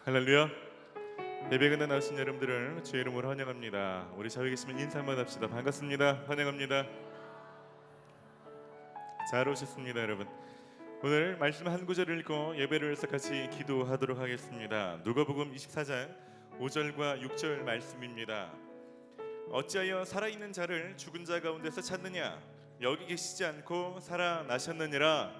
할렐루야. 예배근에 나오신 여러분들을 주의 이름으로 환영합니다. 우리 자리에 계시면 인사 한번 합시다. 반갑습니다. 환영합니다. 잘 오셨습니다, 여러분. 오늘 말씀 한 구절을 읽고 예배를 해서 같이 기도하도록 하겠습니다. 누가복음 24장 5절과 6절 말씀입니다. 어찌하여 살아있는 자를 죽은 자 가운데서 찾느냐? 여기 계시지 않고 살아나셨느니라.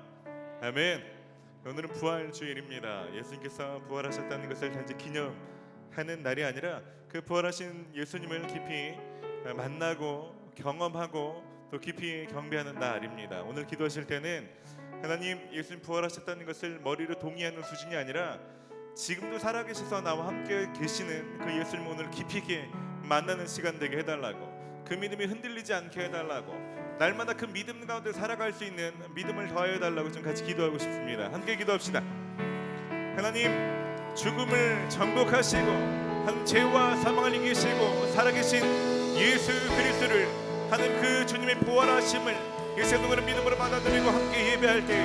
아멘. 오늘은 부활주일입니다. 예수님께서 부활하셨다는 것을 단지 기념하는 날이 아니라 그 부활하신 예수님을 깊이 만나고 경험하고 또 깊이 경배하는 날입니다. 오늘 기도하실 때는 하나님, 예수님 부활하셨다는 것을 머리로 동의하는 수준이 아니라 지금도 살아계셔서 나와 함께 계시는 그 예수님 오늘 깊이 있게 만나는 시간 되게 해달라고, 그 믿음이 흔들리지 않게 해달라고, 날마다 그 믿음 가운데 살아갈 수 있는 믿음을 더해달라고 좀 같이 기도하고 싶습니다. 함께 기도합시다. 하나님, 죽음을 정복하시고 하나님 죄와 사망을 이기시고 살아계신 예수 그리스도를, 하나님 그 주님의 부활하심을 이 새동안의 믿음으로 받아들이고 함께 예배할 때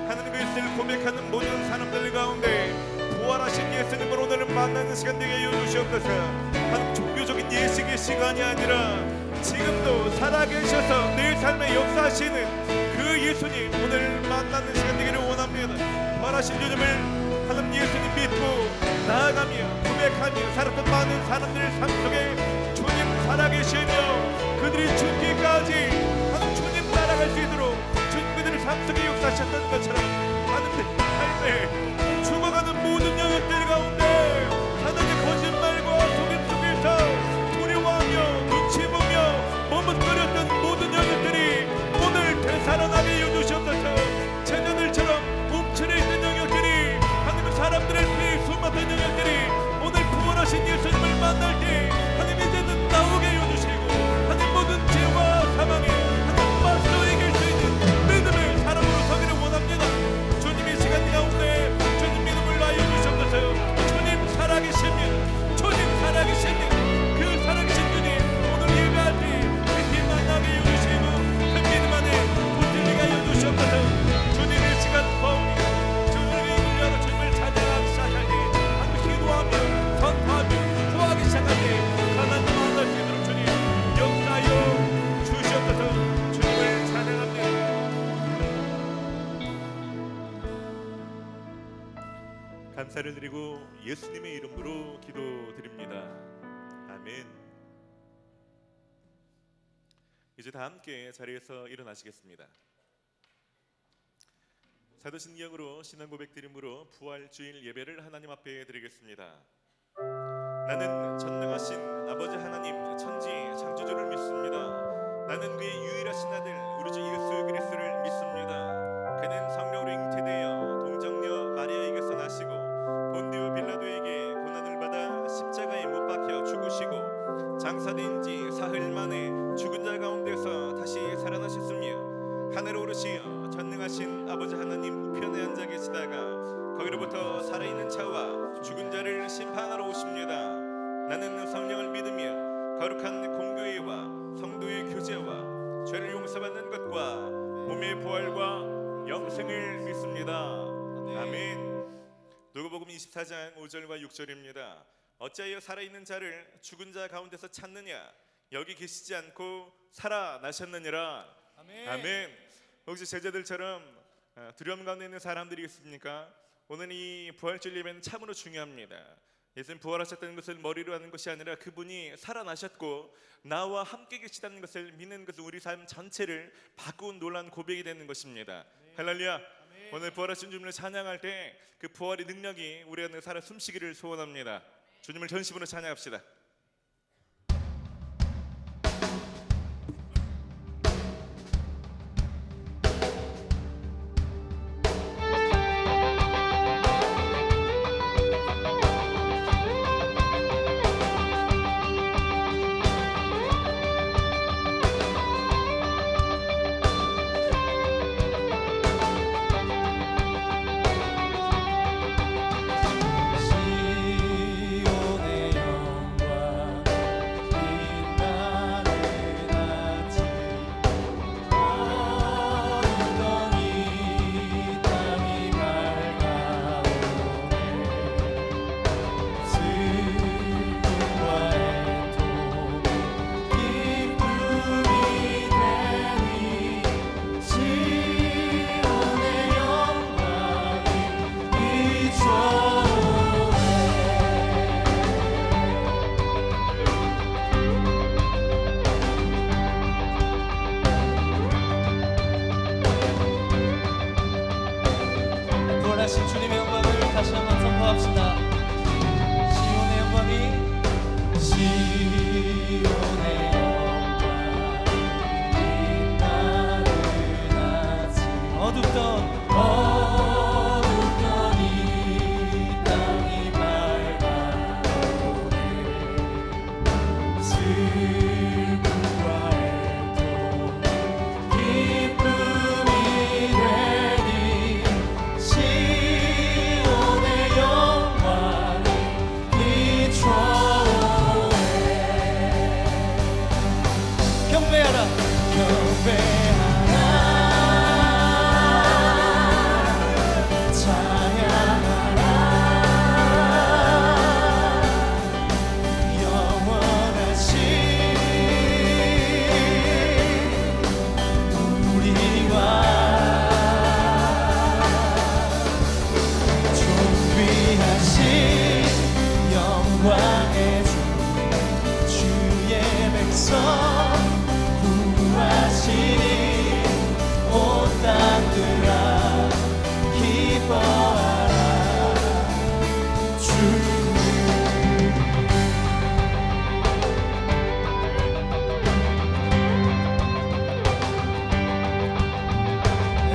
하나님 그리스도를 고백하는 모든 사람들 가운데 부활하신 예수님을 오늘은 만나는 시간 되게 해여 주시옵소서. 하나님, 종교적인 예식의 시간이 아니라 지금도 살아계셔서 내 삶에 역사하시는 그 예수님 오늘 만나는 시간 되기를 원합니다. 부활하신 주님을 하나님 예수님 믿고 나아가며 고백하며 살았던 많은 사람들의 삶 속에 주님 살아계시며 그들이 죽기까지 하나님 주님 따라갈 수 있도록 주님 그들의 삶 속에 역사하셨던 것처럼 하나님 삶에 죽어가는 모든 영역들 가운데 하나님의 거짓말과 속임 속에서 두려워하며 눈치 보며 머뭇거렸던 모든 영역들이 오늘 되살아나게 해주시옵소서. 제자들처럼 움츠려 있는 영역들이 하나님의 사람들의 피에 숨막힌 영역들이 오늘 부활하신 예수님을 만날 때 하나님 이제는 나오게 해주시고 하나님 모든 죄와 사망에 하나님 맞서 이길 수 있는 믿음의 사람으로 서기를 원합니다. 주님의 시간 가운데 주님 믿음을 나여 주시옵소서. 주님 살아계십니다. 주님 살아계십니다. 그 살아계신 주님 오늘 예배할 때 깊이 만나게 해주시고 그 믿음 안에 붙들리게 하여 주시옵소서. 주님의 시간 파오니 주님의 물려로 주님을 찬양하기 시작할 때 하나님 기도하며 선포하며 구하기 시작할 때 하나님 만날 수 있도록 주님 역사하여 주시옵소서. 주님을 찬양합니다. 감사를 드리고 예수님의 이름으로 기도드립니다. 아멘. 이제 다 함께 자리에서 일어나시겠습니다. 사도신경으로 신앙 고백 드림으로 부활주일 예배를 하나님 앞에 드리겠습니다. 나는 전능하신 아버지 하나님 천지 창조주를 믿습니다. 나는 그의 유일하신 아들 우리 주 예수 그리스도를 믿습니다. 그는 성령으로 잉태되어 동정녀 마리아에게서 나시고 본디오 빌라도에게 고난을 받아 십자가에 못 박혀 죽으시고 장사된 지 사흘 만에 죽은 자 가운데서 다시 살아나셨으며 하늘에 오르시어 전능하신 아버지 하나님 우편에 앉아 계시다가 거기로부터 살아있는 자와 죽은 자를 심판하러 오십니다. 나는 성령을 믿으며 거룩한 공교회와 성도의 교제와 죄를 용서받는 것과 몸의 부활과 영생을 믿습니다. 아멘. 누가복음 24장 5절과 6절입니다. 어찌하여 살아있는 자를 죽은 자 가운데서 찾느냐? 여기 계시지 않고 살아나셨느니라. 아멘. 아멘. 혹시 제자들처럼 두려움 가운데 있는 사람들이 있습니까? 오늘 이 부활주일 예배는 참으로 중요합니다. 예수님 부활하셨다는 것을 머리로 하는 것이 아니라 그분이 살아나셨고 나와 함께 계시다는 것을 믿는 것은 우리 삶 전체를 바꾸는 놀라운 고백이 되는 것입니다. 할렐루야. 오늘 부활하신 주님을 찬양할 때 그 부활의 능력이 우리 안에 살아 숨쉬기를 소원합니다. 주님을 전심으로 찬양합시다. 시온의 영광 거하신 주님의 영광을 다시 한번 선포합시다. 시온의 영광이 시온의 영광이 나타나지. 어둡던 이 땅이 밝아오네. 슬픔과 애도 기쁨이 되니 시온의 영광이 비춰오네. 경배하라 경배하라 찬양하라 영원하신 우리와 존귀하신 영광의 주 주의 백성 구하시니 온 땅들아 기뻐하라 주.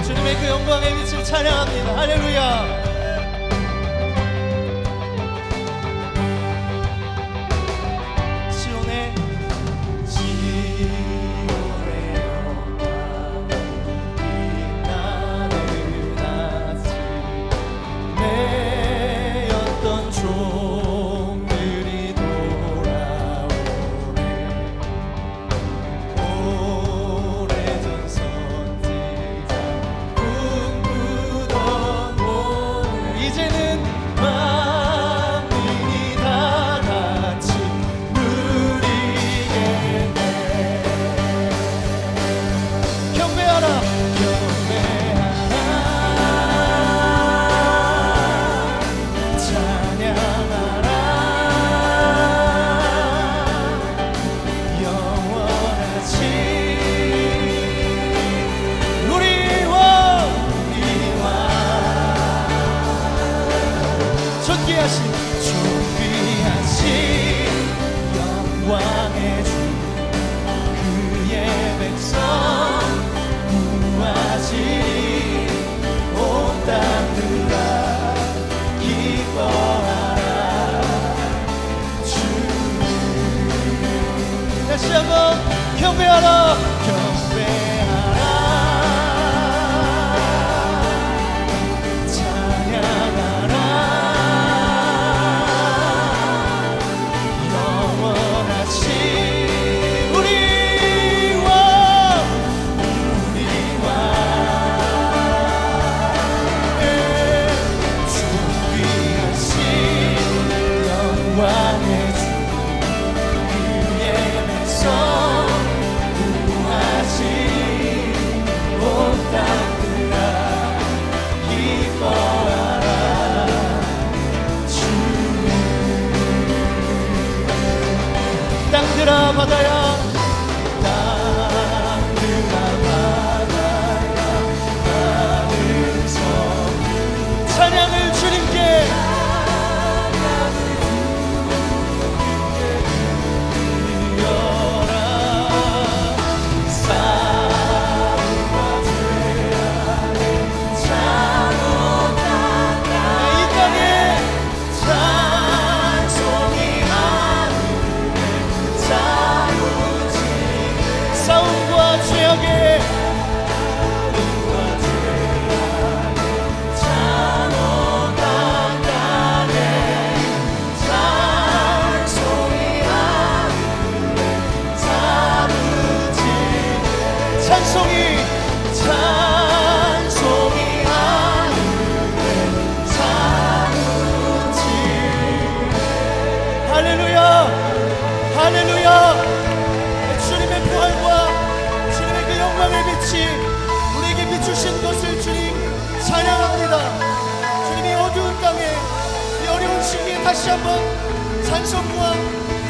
주님의 그 영광의 빛을 찬양합니다. 할렐루야. 시온의 영광이 나타나지. 매였던 종들이 돌아오네. 오래전 선지자 꿈꾸던 몸을 이제는 만민이 다 같이 누리게 돼. 경배하라 경배하라 찬양하라 영원하신 우리와 존귀하신 영광의 주 그의 백성 구하시니 온 땅들아 기뻐하라 주. 다시 한번 경배하라 경배하라 찬양하라 영원하신 우리와 존귀하신 영광의 주 그의 백성 구하시니 온 땅들아 기뻐하라 주. 땅들아 바다야 땅들아 바다야 하늘 섬 찬양을 주님께 드려라. 싸움과 죄악의 잔혹한 이 땅에 찬송이 하늘에 자유지. 싸움과 죄악의 잔혹한 땅에 찬송이 하늘에 자루지네. 찬송이 하늘에 자루지네. 할렐루야 할렐루야. 주님의 부활과 주님의 그 영광의 빛이 우리에게 비추신 것을 주님 찬양합니다. 주님이 어두운 땅에 이 어려운 시기에 다시 한번 찬송과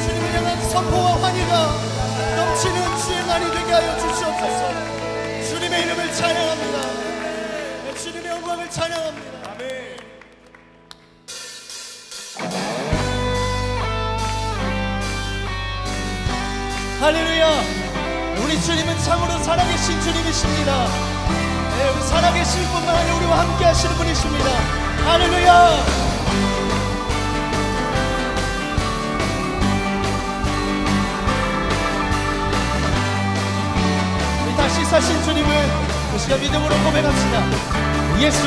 주님을 향한 선포와 환희가 넘치는 주의 날이 되게 하여 주시옵소서. 주님의 이름을 찬양합니다. 주님의 주님의 영광을 찬양합니다. 아멘. 할렐루야. 우리 주님은 참으로 살아계신 주님이십니다. 네, 우리 살아계실 뿐만 아니라 우리와 함께 하시는 분이십니다. 할렐루야. 우리 다시 사신 주님을 그 시간 믿음으로 고백합시다. 예수.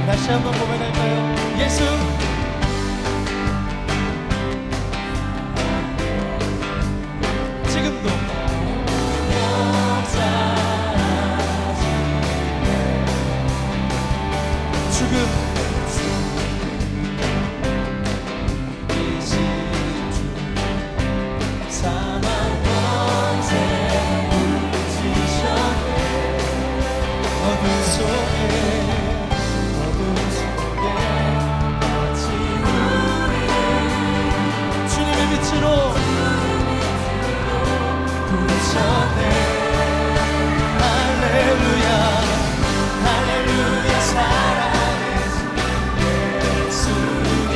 다시 한번 고백할까요? 예수. 지금도 죽음 사망 권세 물리치셨네. 어둠 속에 주님의 빛으로 부르셨네. 할렐루야 할렐루야 살아계신 예수님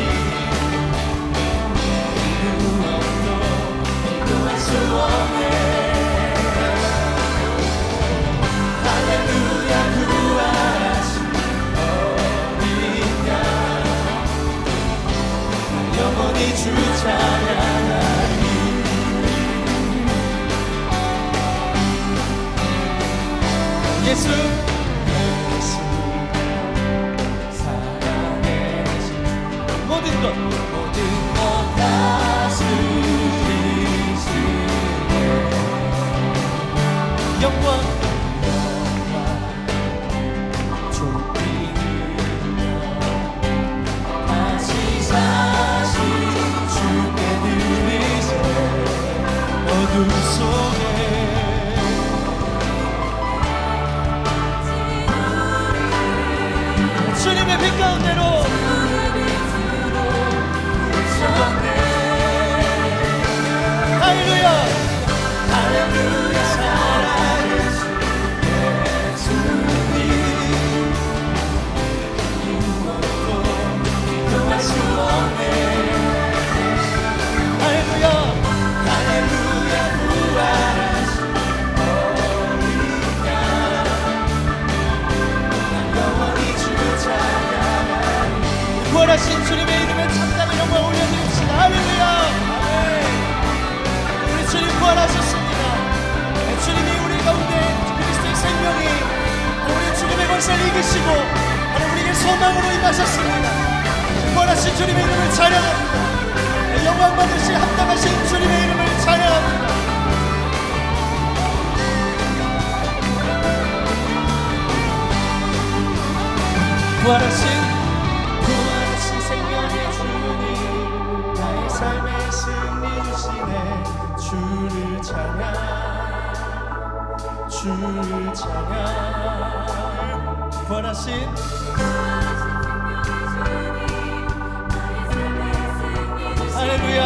무엇도 비교할 수 없네. 할렐루야 구원하신 어린 양 영원히 주 찬양하리. 예수 예수 살아계신 모든 것 다스리시네. 영광 존귀 다시 사신 주께 드리세. 어둠 속에 주님의 빛 가운데로 할렐루야 할렐루야 살아계신 예수님 무엇도 비교할 수 없네. 할렐루야 할렐루야 부활하신 어린 양 영원히 주 찬양하리. 부활하신 주님의 이름에 참담의 영광 올려드립시다. 할렐루야. 우리 주님 부활하셨습니다. 주님이 우리 가운데 그리스도의 생명이 우리 죽음의 권세를 이기시고 우리에게 소망으로 임하셨습니다. 부활하신 주님의 이름을 찬양합니다. 영광 받으시 합당하신 주님의 이름을 찬양합니다. 부활하신 생명의 주님 나의 삶의 승리 주시네. 주를 찬양 부활하신 할렐루야.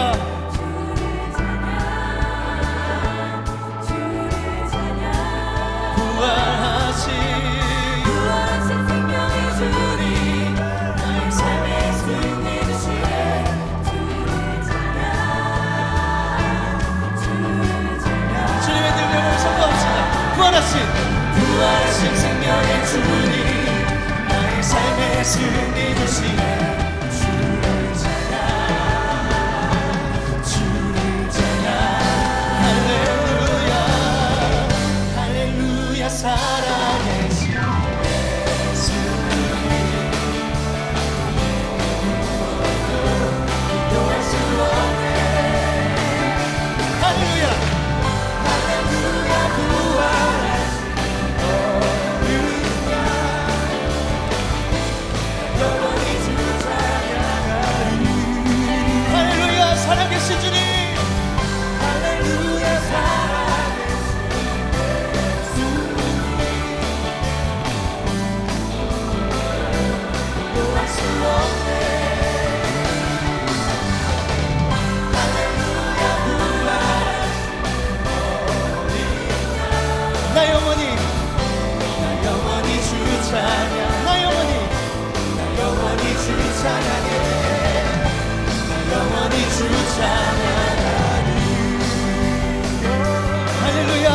부활하신 생명의 주님 나의 삶 찬양하리. 할렐루야.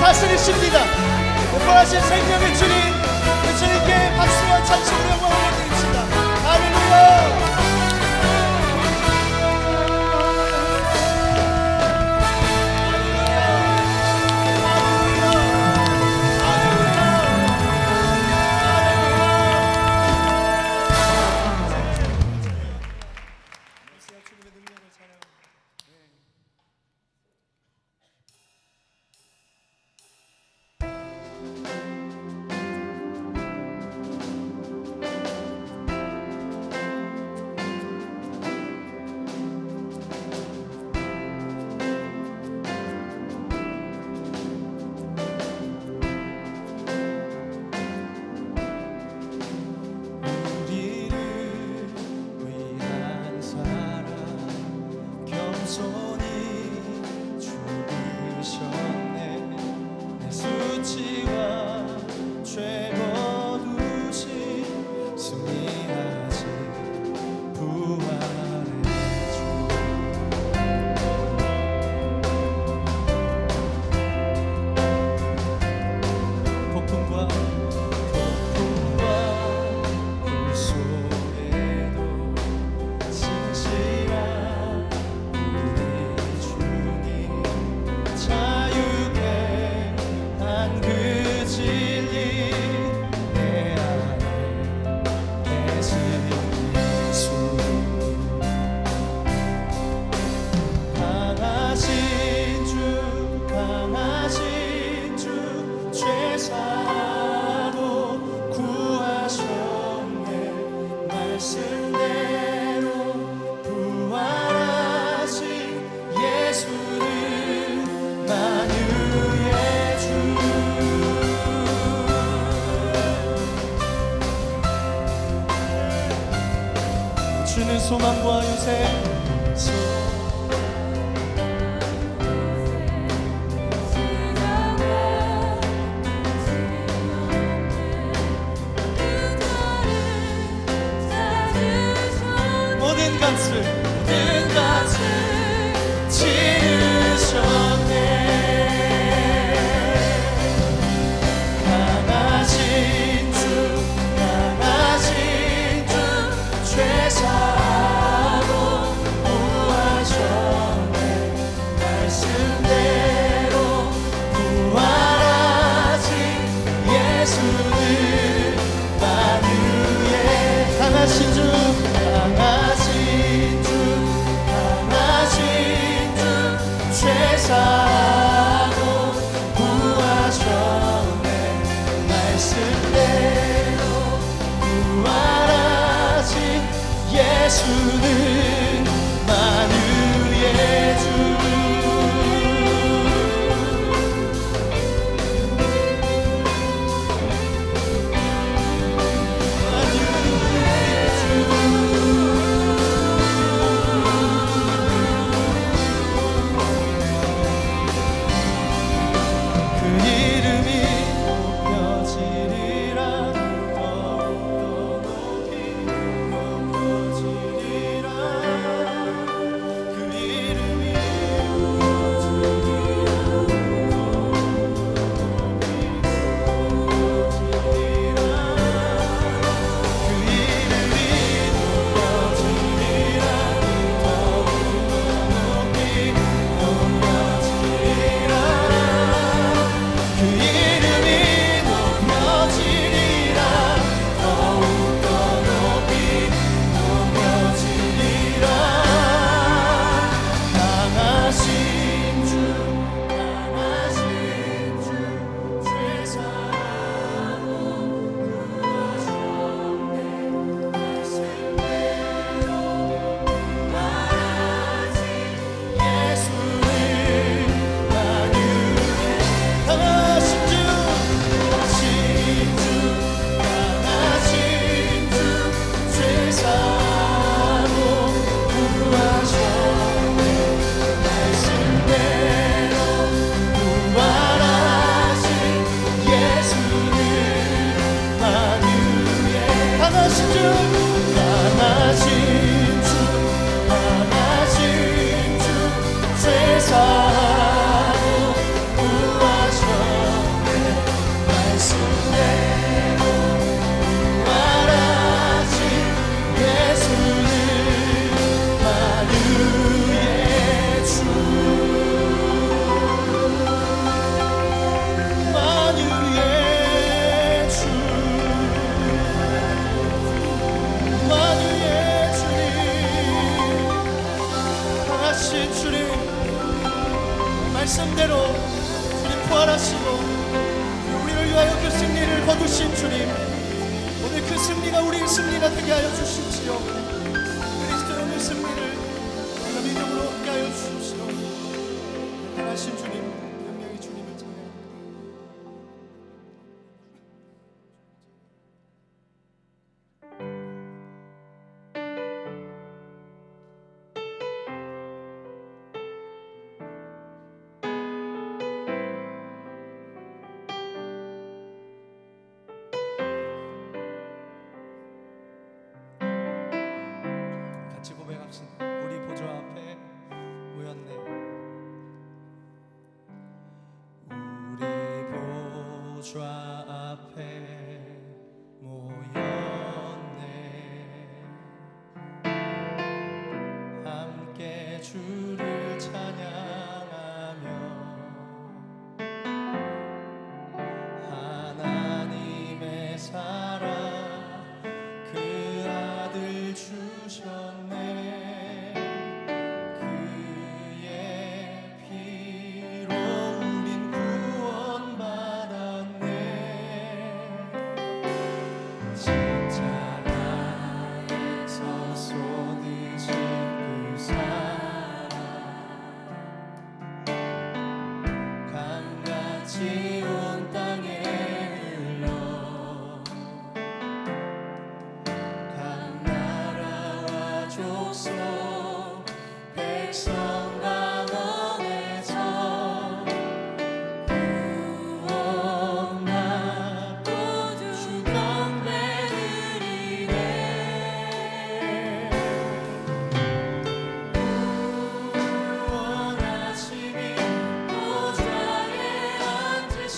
다스리십니다. 부활하신 생명의 주님, 그 주님께 박수와 찬송으로 영광을 올려드립시다. 할렐루야. 주는 소망과 요새 모든 것을 지으셨네. 죄사하고 구하셨네. 말씀대로 부활하신 예수는 만유의 주. 말씀대로 주님 부활하시고 우리를 위하여 그 승리를 거두신 주님, 오늘 그 승리가 우리의 승리가 되게 하여 주십시오. 그리스도의 오늘 승리를 우리가 믿음으로 함께 하여 주십시오. 하나신 주님, 영광의 주님을 찬양합니다. 같이 고백합시다. 우리 보좌 앞에 모였네. 우리 보좌 앞에 모였네. 함께 주를 찬양하며 하나님의 사랑 그 아들 주셨네. 그의 피로 우린 구원받았네. 십자가에서 쏟으신 그 사랑 강같이 온 땅에 흘러 각 나라와 족속 백성 가운데서 구원받고 주 경배 드리네. 구원하심이 보좌에 앉으신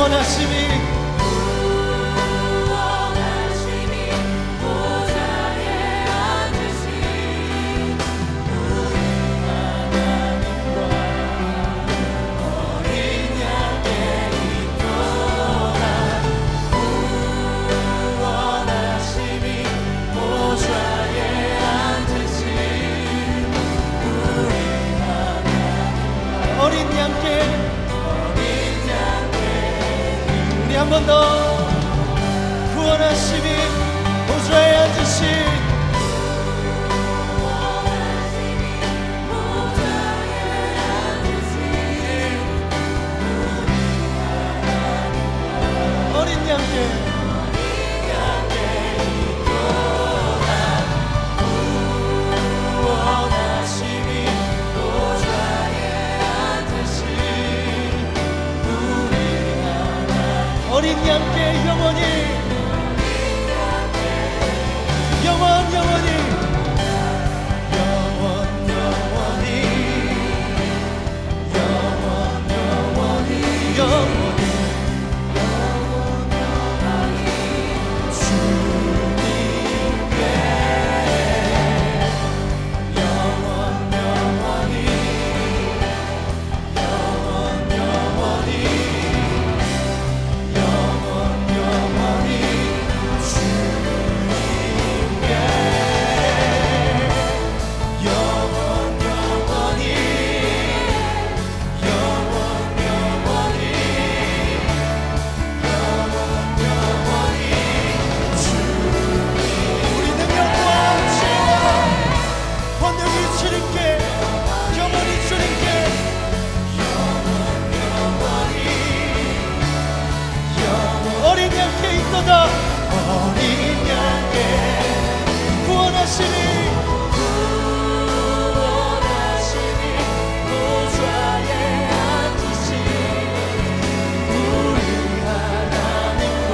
구원하심이 보좌에 앉으신 우리 하나님과 어린 양의 있도다. 구원하심이 보좌에 앉으신 우리 어린 양께 우리 한 번 더 구원하심이 보좌에 앉으신 어린 양께 구원하심이 보좌에 앉으신 어린 양께 영원히 영원히 우리 능력과 지혜와 권능이 주님께 영원히 주님께 어린 양께 있도다. 어린 양께 구원하심이 보좌에 앉으신 우리 하나님과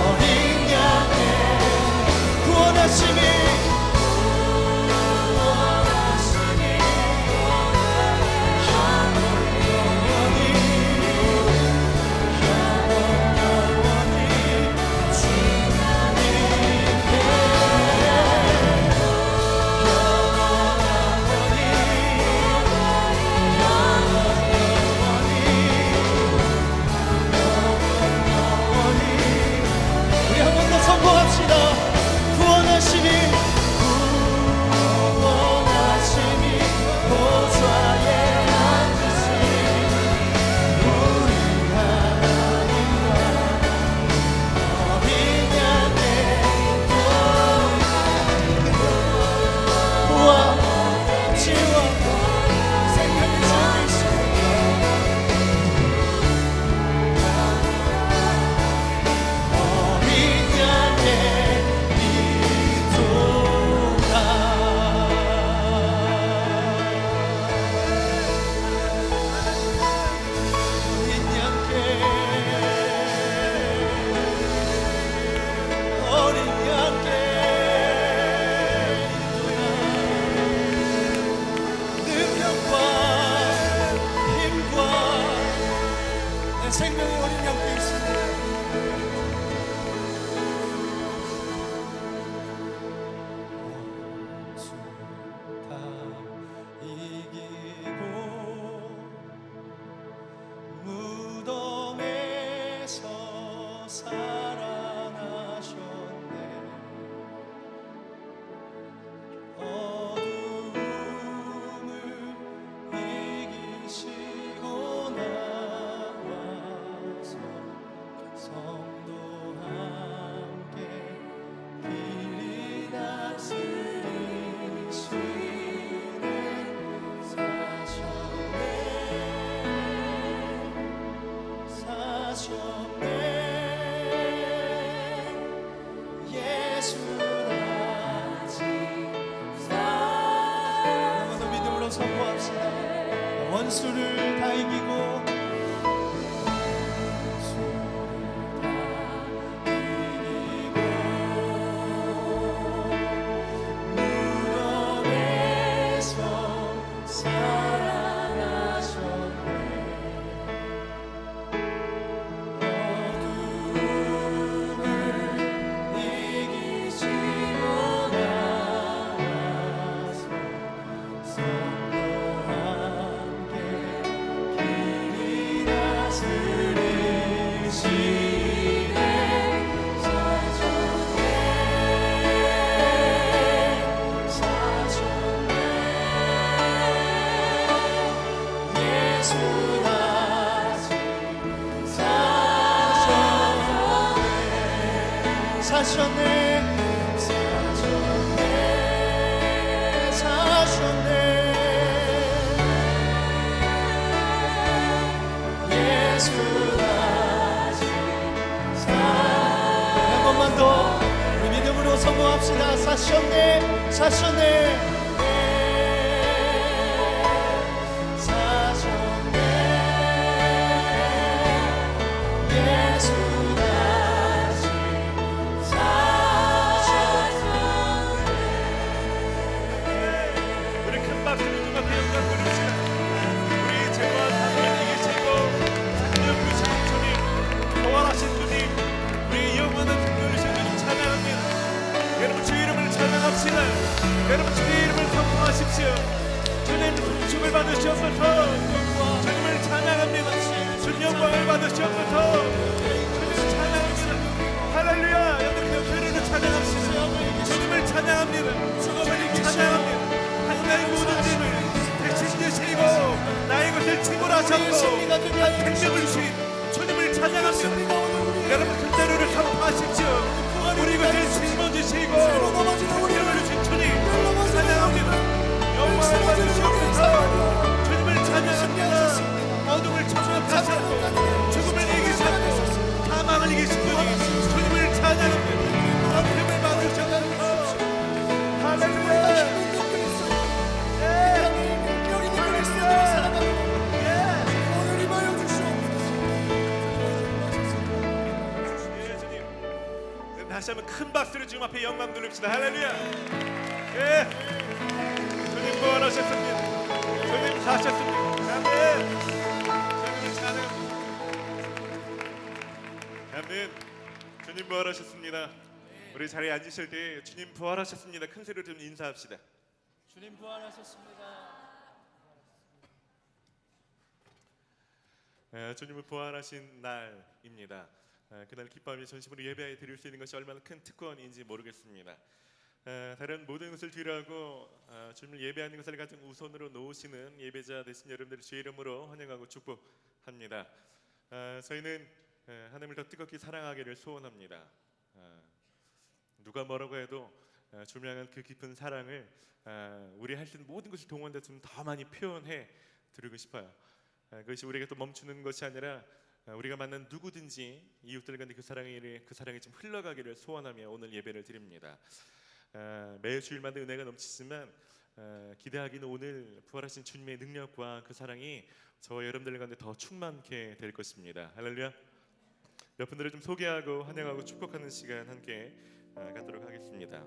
어린 양께 구원하심이 우리 한 번 더 선포합시다. 구원하심이 보좌에 앉으신 우리 하나님과 어린 양의 보호와 지혜와 생명을 주시고 어린 양의 있도다. 어린 양께 능력과 힘과 내 생명이 어린 양께 있습니다. 다 이기고 무덤에서 살아나셨네. 어둠을 이기시고 나와서 성도 함께 길이 다스리시네. 사셨네 예수라지. 한번 더 믿음으로 선포합시다. 원수를 다 이기고 사셨네 한 번만 더 우리 믿음으로 성공합시다. 사셨네 사셨네 우리 큰 박수로 주님 앞에 영광 돌립시다. 우리 죄와 사랑을 이기시고 생명 주신 주님, 부활하신 주님, 우리 영원한 생명을 주신 주님 찬양합니다. 여러분 주의 이름을 찬양합시다. 여러분 주의 이름을 선포하십시오. 주님 축을 받으시옵소서. 주님을 찬양합니다. 주님 영광을 받으시옵소서. 주님을 찬양합니다. 할렐루야. 여러분 교회를 찬양합시다. 주님을 찬양합니다. 주님을 찬양합니다. 나의 모든 짐을 대신 지시고 나의 것을 침몰하셨고 생명을 주신 주님을 찬양합니다. 여러분 큰 자료를 선포하십시오. 우리 것을 짊어지시고 생명을 주신 주님 찬양합니다. 영광을 받으시옵소서. 주님을 찬양합니다. 어둠을 청소하셨고 죽음을 이기셨고 사망을 이기신 주님 주님을 찬양합니다. 힘을 받으셨소서. 할렐루야. 다시 한번 큰 박수로 주님 앞에 영광 돌립시다. 할렐루야. 예. 주님 부활하셨습니다. 주님 사셨습니다. 아멘. 주님을 찬양합니다. 아멘. 주님 부활하셨습니다. 우리 자리에 앉으실 때 주님 부활하셨습니다. 큰 소리로 좀 인사합시다. 주님 부활하셨습니다. 주님을 부활하신 날입니다. 그날 기뻐하며 전심으로 예배 드릴 수 있는 것이 얼마나 큰 특권인지 모르겠습니다. 다른 모든 것을 뒤로하고 주님을 예배하는 것을 가장 우선으로 놓으시는 예배자 되신 여러분들을 주의 이름으로 환영하고 축복합니다. 저희는 하나님을 더 뜨겁게 사랑하기를 소원합니다. 누가 뭐라고 해도 주님을 향한 그 깊은 사랑을 우리 할 수 있는 모든 것을 동원해서 좀 더 많이 표현해 드리고 싶어요. 그것이 우리에게 또 멈추는 것이 아니라 우리가 만난 누구든지 이웃들 간에 그 사랑이 좀 흘러가기를 소원하며 오늘 예배를 드립니다. 매 주일마다 은혜가 넘치지만 기대하기는 오늘 부활하신 주님의 능력과 그 사랑이 저와 여러분들 가운데 더 충만케 될 것입니다. 할렐루야. 몇 분들을 좀 소개하고 환영하고 축복하는 시간 함께 갖도록 하겠습니다.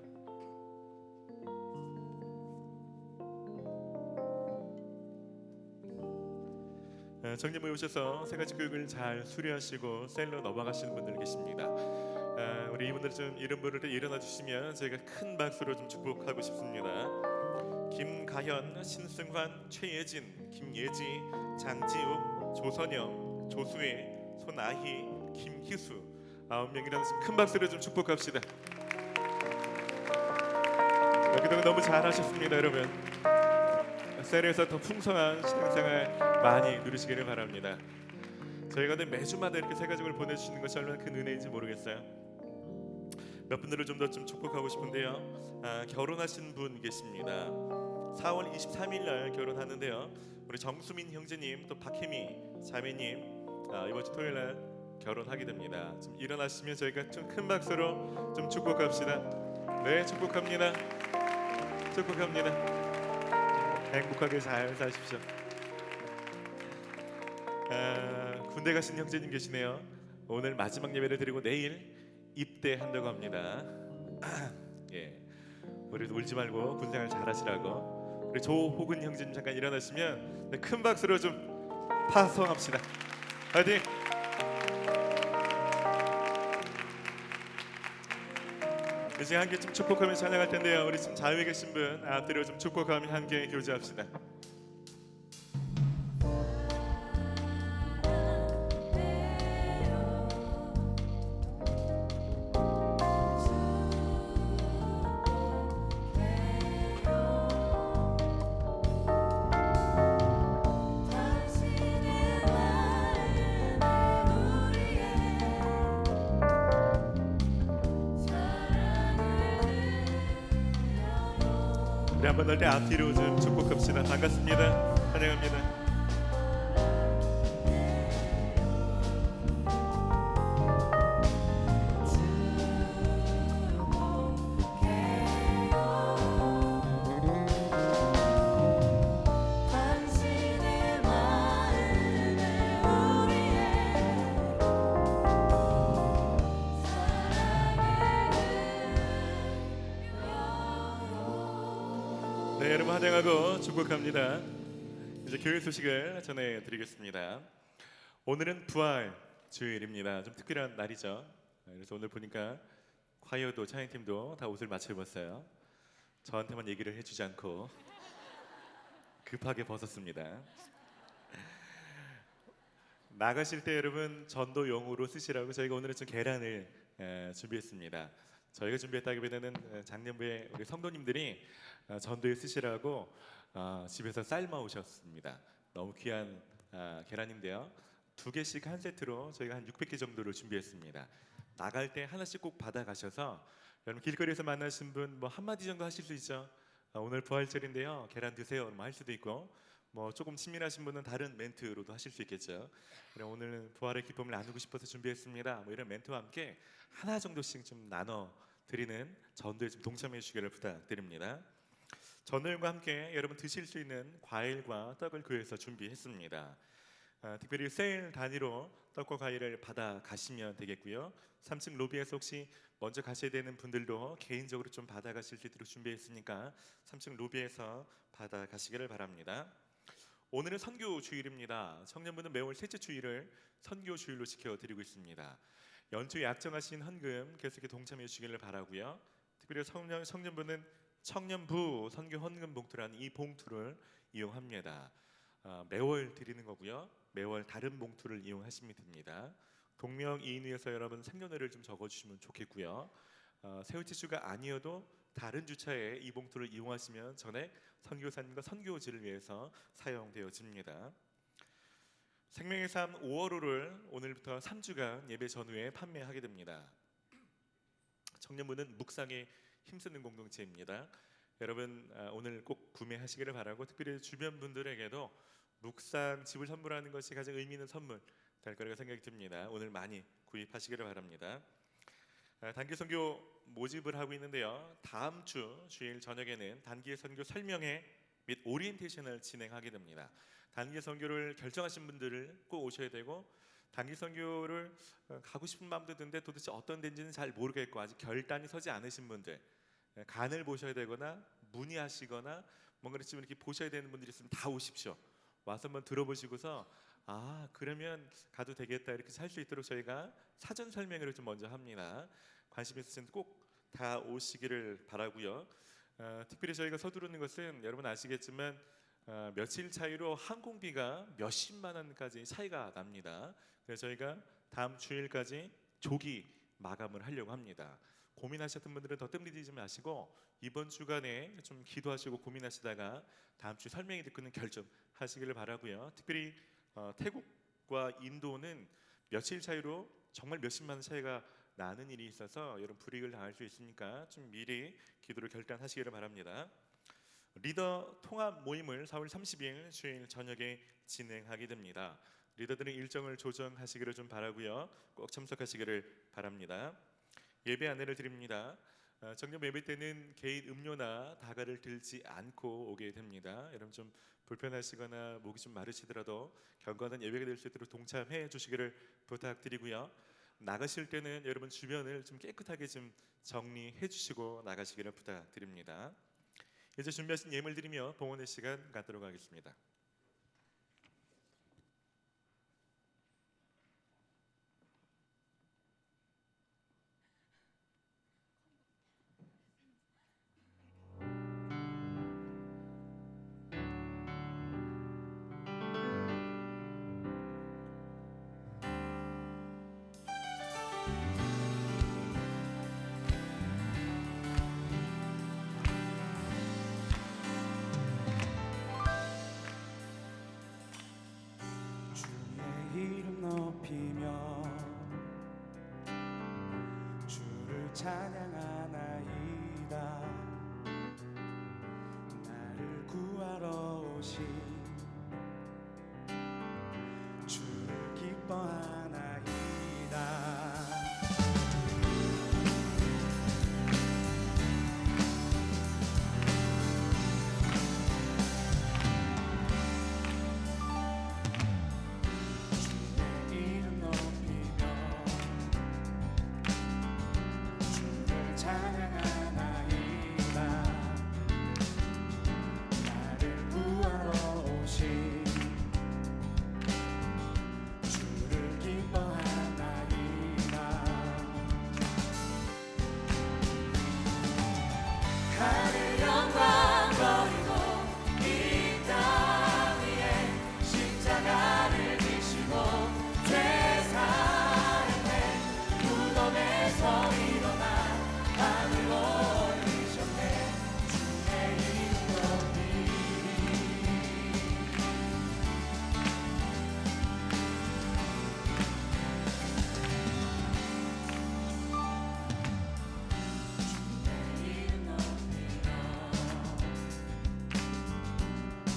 정리부에 오셔서 세 가지 교육을 잘 수료하시고 셀로 넘어가시는 분들 계십니다. 우리 이분들 좀 이름 부를 때 일어나 주시면 저희가 큰 박수로 좀 축복하고 싶습니다. 김가현, 신승환, 최예진, 김예지, 장지욱, 조선영, 조수혜, 손아희, 김희수 9명이라는 큰 박수로 좀 축복합시다. 그동안 너무 잘하셨습니다, 여러분. 셀에서 더 풍성한 신앙생활 많이 누리시기를 바랍니다. 저희가 매주마다 이렇게 세 가족을 보내주시는 것이 얼마나 큰 은혜인지 모르겠어요. 몇 분들을 좀 더 축복하고 싶은데요. 결혼하신 분 계십니다. 4월 23일 날 결혼하는데요. 우리 정수민 형제님 또 박혜미 자매님 이번 주 토요일 날 결혼하게 됩니다. 좀 일어나시면 저희가 좀 큰 박수로 좀 축복합시다. 네, 축복합니다. 축복합니다. 행복하게 잘 사십시오. 군대 가신 형제님 계시네요. 오늘 마지막 예배를 드리고 내일 입대한다고 합니다. 예, 우리도 울지 말고 군생활 잘하시라고. 우리 조호근 형제님 잠깐 일어나시면 큰 박수로 좀 파송합시다. 화이팅! 이제 함께 좀 축복하며 찬양할 텐데요. 우리 지금 좌우에 계신 분 앞뒤로 좀 축복하며 함께 교제합시다. 만날 때 앞뒤로 좀 축복합시다. 반갑습니다. 환영합니다. 당신의 마음을 우리의 네, 여러분 환영하고 축복합니다. 이제 교회 소식을 전해드리겠습니다. 오늘은 부활 주일입니다. 좀 특별한 날이죠. 그래서 오늘 보니까 콰이어도 찬양팀도 다 옷을 맞춰 입었어요. 저한테만 얘기를 해주지 않고 급하게 벗었습니다. 나가실 때 여러분 전도용으로 쓰시라고 저희가 오늘은 좀 계란을 준비했습니다. 저희가 준비했다기보다는 작년부에 우리 성도님들이 전도에 쓰시라고 집에서 삶아 오셨습니다. 너무 귀한 계란인데요. 2개씩 한 세트로 저희가 한 600개 정도를 준비했습니다. 나갈 때 하나씩 꼭 받아 가셔서 여러분 길거리에서 만나신 분 뭐 한마디 정도 하실 수 있죠. 오늘 부활절인데요. 계란 드세요. 뭐 할 수도 있고 뭐 조금 친밀하신 분은 다른 멘트로도 하실 수 있겠죠. 그럼 오늘은 부활의 기쁨을 나누고 싶어서 준비했습니다. 뭐 이런 멘트와 함께 하나 정도씩 좀 나눠 드리는 전도에 좀 동참해 주시기를 부탁드립니다. 전도연과 함께 여러분 드실 수 있는 과일과 떡을 교회에서 준비했습니다. 특별히 세일 단위로 떡과 과일을 받아 가시면 되겠고요. 3층 로비에서 혹시 먼저 가셔야 되는 분들도 개인적으로 좀 받아 가실 수 있도록 준비했으니까 3층 로비에서 받아 가시기를 바랍니다. 오늘은 선교 주일입니다. 청년부는 매월 셋째 주일을 선교 주일로 지켜드리고 있습니다. 연초에 약정하신 헌금 계속해 동참해 주시기를 바라고요. 특별히 청년부는 청년부 선교 헌금 봉투라는 이 봉투를 이용합니다. 매월 드리는 거고요. 매월 다른 봉투를 이용하시면 됩니다. 동명이인위에서 여러분 생년월일 좀 적어주시면 좋겠고요. 세우치수가 아니어도 다른 주차에 이 봉투를 이용하시면 전에 선교사님과 선교지를 위해서 사용되어집니다. 생명의 삶 5월호를 오늘부터 3주간 예배 전후에 판매하게 됩니다. 청년부는 묵상에 힘쓰는 공동체입니다. 여러분 오늘 꼭 구매하시기를 바라고 특별히 주변 분들에게도 묵상 집을 선물하는 것이 가장 의미 있는 선물 될 거라고 생각이 듭니다. 오늘 많이 구입하시기를 바랍니다. 단기 선교 모집을 하고 있는데요. 다음 주 주일 저녁에는 단기 선교 설명회 및 오리엔테이션을 진행하게 됩니다. 단기 선교를 결정하신 분들을 꼭 오셔야 되고 단기 선교를 가고 싶은 마음도 드는데 도대체 어떤 데인지는 잘 모르겠고 아직 결단이 서지 않으신 분들 간을 보셔야 되거나 문의하시거나 뭔가를 좀 이렇게 보셔야 되는 분들이 있으면 다 오십시오. 와서 한번 들어보시고서 그러면 가도 되겠다 이렇게 할 수 있도록 저희가 사전 설명회를 좀 먼저 합니다. 관심 있으신 꼭 다 오시기를 바라고요. 특별히 저희가 서두르는 것은 여러분 아시겠지만 며칠 차이로 항공비가 몇십만 원까지 차이가 납니다. 그래서 저희가 다음 주일까지 조기 마감을 하려고 합니다. 고민하셨던 분들은 더 뜸들이지 마시고 이번 주간에 좀 기도하시고 고민하시다가 다음 주 설명회 듣고는 결정하시기를 바라고요. 특별히 태국과 인도는 며칠 차이로 정말 몇십만 원 차이가 나는 일이 있어서 여러분 불이익을 당할 수 있으니까 좀 미리 기도를 결단하시기를 바랍니다. 리더 통합 모임을 4월 30일 주일 저녁에 진행하게 됩니다. 리더들은 일정을 조정하시기를 좀 바라고요. 꼭 참석하시기를 바랍니다. 예배 안내를 드립니다. 정년 예배 때는 개인 음료나 다가를 들지 않고 오게 됩니다. 여러분 좀 불편하시거나 목이 좀 마르시더라도 경건한 예배가 될 수 있도록 동참해 주시기를 부탁드리고요. 나가실 때는 여러분 주변을 좀 깨끗하게 좀 정리해 주시고 나가시기를 부탁드립니다. 이제 준비하신 예물 드리며 봉헌의 시간 갖도록 하겠습니다. 이름 높이며 주를 찬양하나이다. 구하러 오신 주를 기뻐하나이다. 주의 이름 높이며 주를 찬양하나이다. 나를 구하러 오신 주를 기뻐하나이다. 하늘 영광 버리고 이 땅 위에 십자가를 지시고 죄 사했네. 무덤에서 일어나 하늘로 올리셨네. 주의 이름 높이리.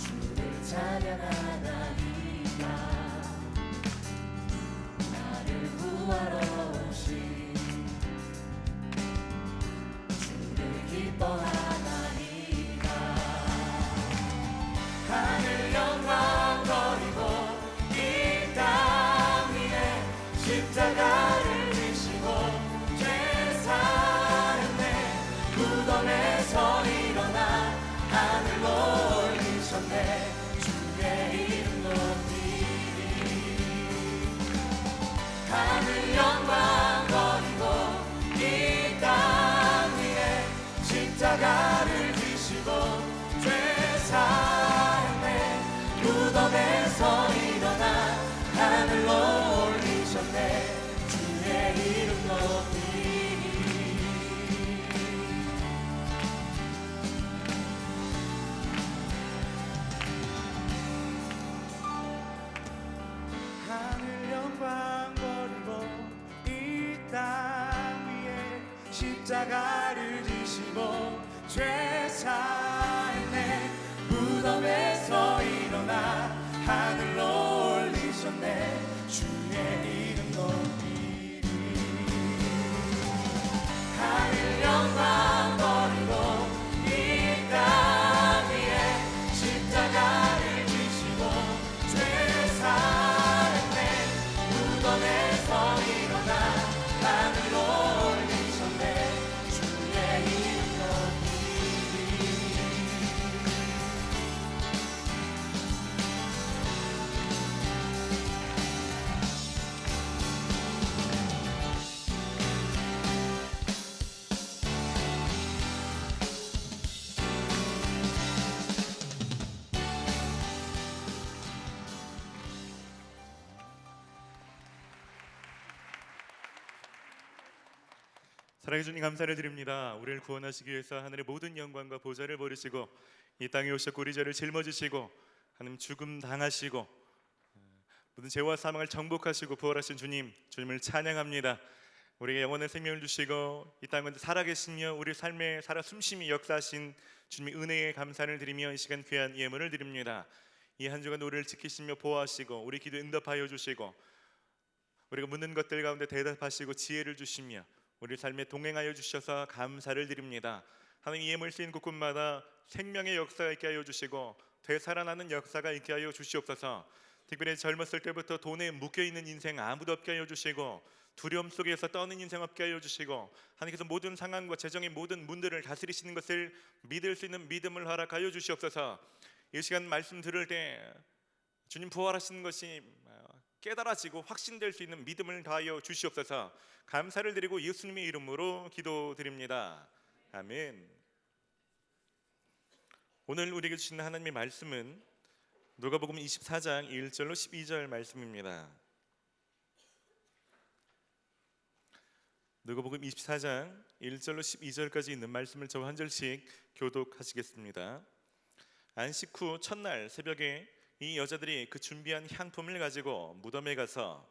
주를 찬양하나이다. 나를 구하러 오신 주를 기뻐하나이다. 하늘 영광 버리고 이 땅 위에 십자가를 지시고 죄 사했네. 무덤에서 일어나 하늘로 올리셨네. 주의 이름 높이리. 하늘 영광 버리고 이 땅 위에 십자가를 지시고 죄 사했네. 무덤에서 일어나 하늘로 올리셨네. 주의 이름 높이리. 하늘 영광 버리고 이 땅 위에 십자가를 지시고 죄 사했네. 무덤에서 일어나 하늘로 올리셨네. 주의 이름 높이리. 하늘 영광 버리고 이 땅 위에 십자가를 지시고 죄 사했네. 무덤에서 일어나 하늘로 올리셨네. 주의 이름 높이리. 사랑해 주님 감사를 드립니다. 우리를 구원하시기 위해서 하늘의 모든 영광과 보좌를 버리시고 이 땅에 오셨고 우리 죄를 짊어지시고 하나님 죽음 당하시고 모든 죄와 사망을 정복하시고 부활하신 주님, 주님을 찬양합니다. 우리에게 영원한 생명을 주시고 이 땅 가운데 살아계시며 우리 삶에 살아 숨쉬미 역사하신 주님의 은혜에 감사를 드리며 이 시간 귀한 예물을 드립니다. 이 한 주간 우리를 지키시며 보호하시고 우리 기도 응답하여 주시고 우리가 묻는 것들 가운데 대답하시고 지혜를 주시며 우리 삶에 동행하여 주셔서 감사를 드립니다. 하나님, 이 예물 쓰인 곳곳마다 생명의 역사가 있게 하여 주시고 되살아나는 역사가 있게 하여 주시옵소서. 특별히 젊었을 때부터 돈에 묶여있는 인생 아무도 없게 하여 주시고 두려움 속에서 떠는 인생 없게 하여 주시고 하나님께서 모든 상황과 재정의 모든 문들을 다스리시는 것을 믿을 수 있는 믿음을 허락하여 주시옵소서. 이 시간 말씀 들을 때 주님 부활하시는 것이 깨달아지고 확신될 수 있는 믿음을 다하여 주시옵소서. 감사를 드리고 예수님의 이름으로 기도드립니다. 아멘. 오늘 우리에게 주신 하나님의 말씀은 누가복음 24장 1절로 12절 말씀입니다. 누가복음 24장 1절로 12절까지 있는 말씀을 저와 한 절씩 교독하시겠습니다. 안식 후 첫날 새벽에 이 여자들이 그 준비한 향품을 가지고 무덤에 가서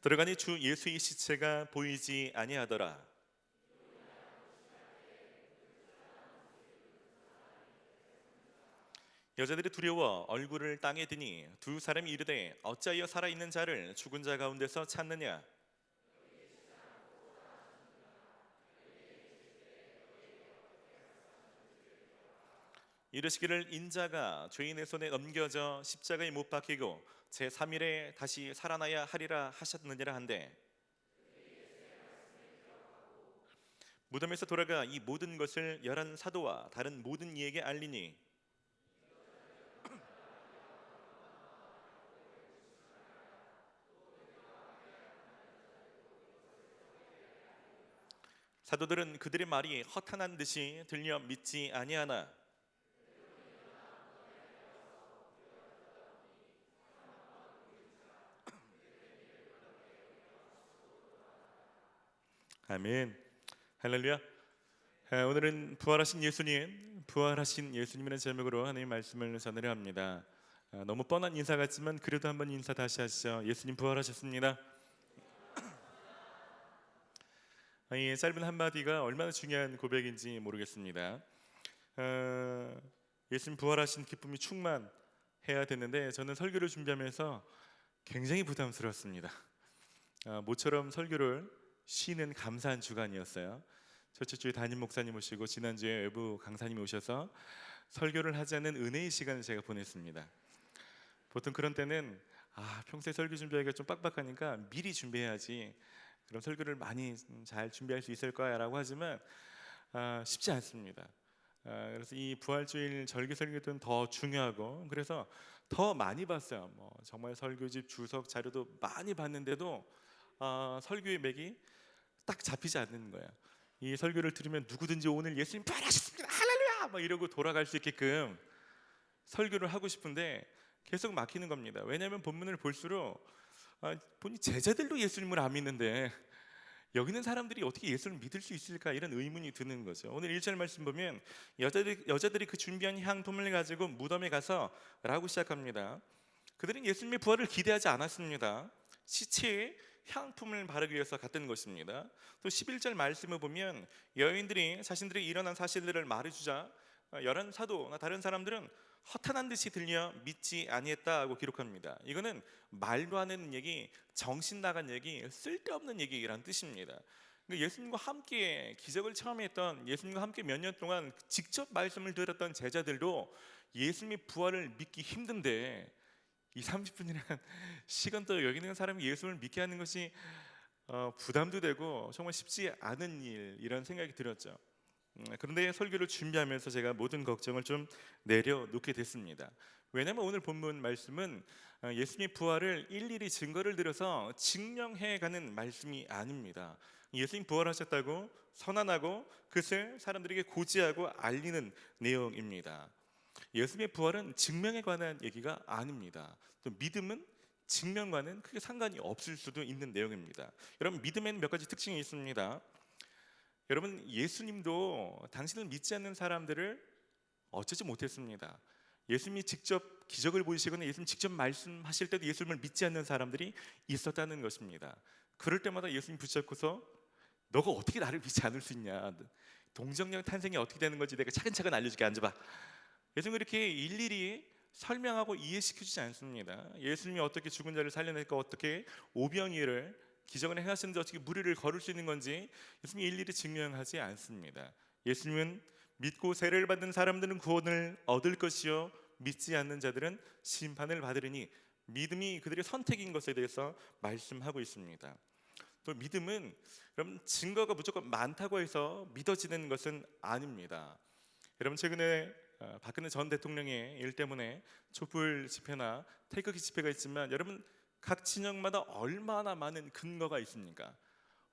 들어가니 주 예수의 시체가 보이지 아니하더라. 여자들이 두려워 얼굴을 땅에 드니 두 사람이 이르되 어찌하여 살아있는 자를 죽은 자 가운데서 찾느냐. 이르시기를 인자가 죄인의 손에 넘겨져 십자가에 못 박히고 제3일에 다시 살아나야 하리라 하셨느니라 한데, 무덤에서 돌아가 이 모든 것을 11 사도와 다른 모든 이에게 알리니 사도들은 그들의 말이 허탄한 듯이 들려 믿지 아니하나 아멘. 할렐루야. 오늘은 부활하신 예수님이라는 제목으로 하나님의 말씀을 전하려 합니다. 너무 뻔한 인사 같지만 그래도 한번 인사 다시 하시죠. 예수님 부활하셨습니다. 이 짧은 한마디가 얼마나 중요한 고백인지 모르겠습니다. 예수님 부활하신 기쁨이 충만해야 되는데 저는 설교를 준비하면서 굉장히 부담스러웠습니다. 모처럼 설교를 쉬는 감사한 주간이었어요. 첫째 주에 담임 목사님 오시고 지난주에 외부 강사님이 오셔서 설교를 하지 않는 은혜의 시간을 제가 보냈습니다. 보통 그런 때는 평소에 설교 준비하기가 좀 빡빡하니까 미리 준비해야지 그럼 설교를 많이 잘 준비할 수 있을 거야 라고 하지만 쉽지 않습니다. 그래서 이 부활주일 절기 설교는 더 중요하고 그래서 더 많이 봤어요. 정말 설교집 주석 자료도 많이 봤는데도 설교의 맥이 딱 잡히지 않는 거예요. 이 설교를 들으면 누구든지 오늘 예수님 부활하셨습니다 할렐루야 막 이러고 돌아갈 수 있게끔 설교를 하고 싶은데 계속 막히는 겁니다. 왜냐하면 본문을 볼수록 보니 제자들도 예수님을 안 믿는데 여기 있는 사람들이 어떻게 예수를 믿을 수 있을까 이런 의문이 드는 거죠. 오늘 1절 말씀 보면 여자들이 그 준비한 향품을 가지고 무덤에 가서 라고 시작합니다. 그들은 예수님의 부활을 기대하지 않았습니다. 시체에 향품을 바르기 위해서 갔던 것입니다. 또 11절 말씀을 보면 여인들이 자신들이 일어난 사실들을 말해주자 11 사도나 다른 사람들은 허탄한 듯이 들려 믿지 아니했다고 기록합니다. 이거는 말도 안 되는 얘기, 정신 나간 얘기, 쓸데없는 얘기라는 뜻입니다. 예수님과 함께 기적을 처음 했던 예수님과 함께 몇 년 동안 직접 말씀을 들었던 제자들도 예수님의 부활을 믿기 힘든데 이 30분이라는 시간 동안 여기 있는 사람이 예수를 믿게 하는 것이 부담도 되고 정말 쉽지 않은 일 이런 생각이 들었죠. 그런데 설교를 준비하면서 제가 모든 걱정을 좀 내려놓게 됐습니다. 왜냐하면 오늘 본문 말씀은 예수님의 부활을 일일이 증거를 들어서 증명해가는 말씀이 아닙니다. 예수님 부활하셨다고 선언하고 그것을 사람들에게 고지하고 알리는 내용입니다. 예수님의 부활은 증명에 관한 얘기가 아닙니다. 또 믿음은 증명과는 크게 상관이 없을 수도 있는 내용입니다. 여러분 믿음에는 몇 가지 특징이 있습니다. 여러분 예수님도 당신을 믿지 않는 사람들을 어쩌지 못했습니다. 예수님이 직접 기적을 보이시거나 예수님 직접 말씀하실 때도 예수님을 믿지 않는 사람들이 있었다는 것입니다. 그럴 때마다 예수님 붙잡고서 너가 어떻게 나를 믿지 않을 수 있냐, 동정령 탄생이 어떻게 되는 건지 내가 차근차근 알려줄게, 앉아봐. 예수님은 이렇게 일일이 설명하고 이해시켜주지 않습니다. 예수님이 어떻게 죽은 자를 살려낼까, 어떻게 오병이어를 기적을 행하시는지, 어떻게 무리를 걸을 수 있는 건지 예수님이 일일이 증명하지 않습니다. 예수님은 믿고 세례를 받는 사람들은 구원을 얻을 것이요 믿지 않는 자들은 심판을 받으리니, 믿음이 그들의 선택인 것에 대해서 말씀하고 있습니다. 또 믿음은 여러분 증거가 무조건 많다고 해서 믿어지는 것은 아닙니다. 여러분 최근에 박근혜 전 대통령의 일 때문에 촛불 집회나 태극기 집회가 있지만 여러분 각 진영마다 얼마나 많은 근거가 있습니까?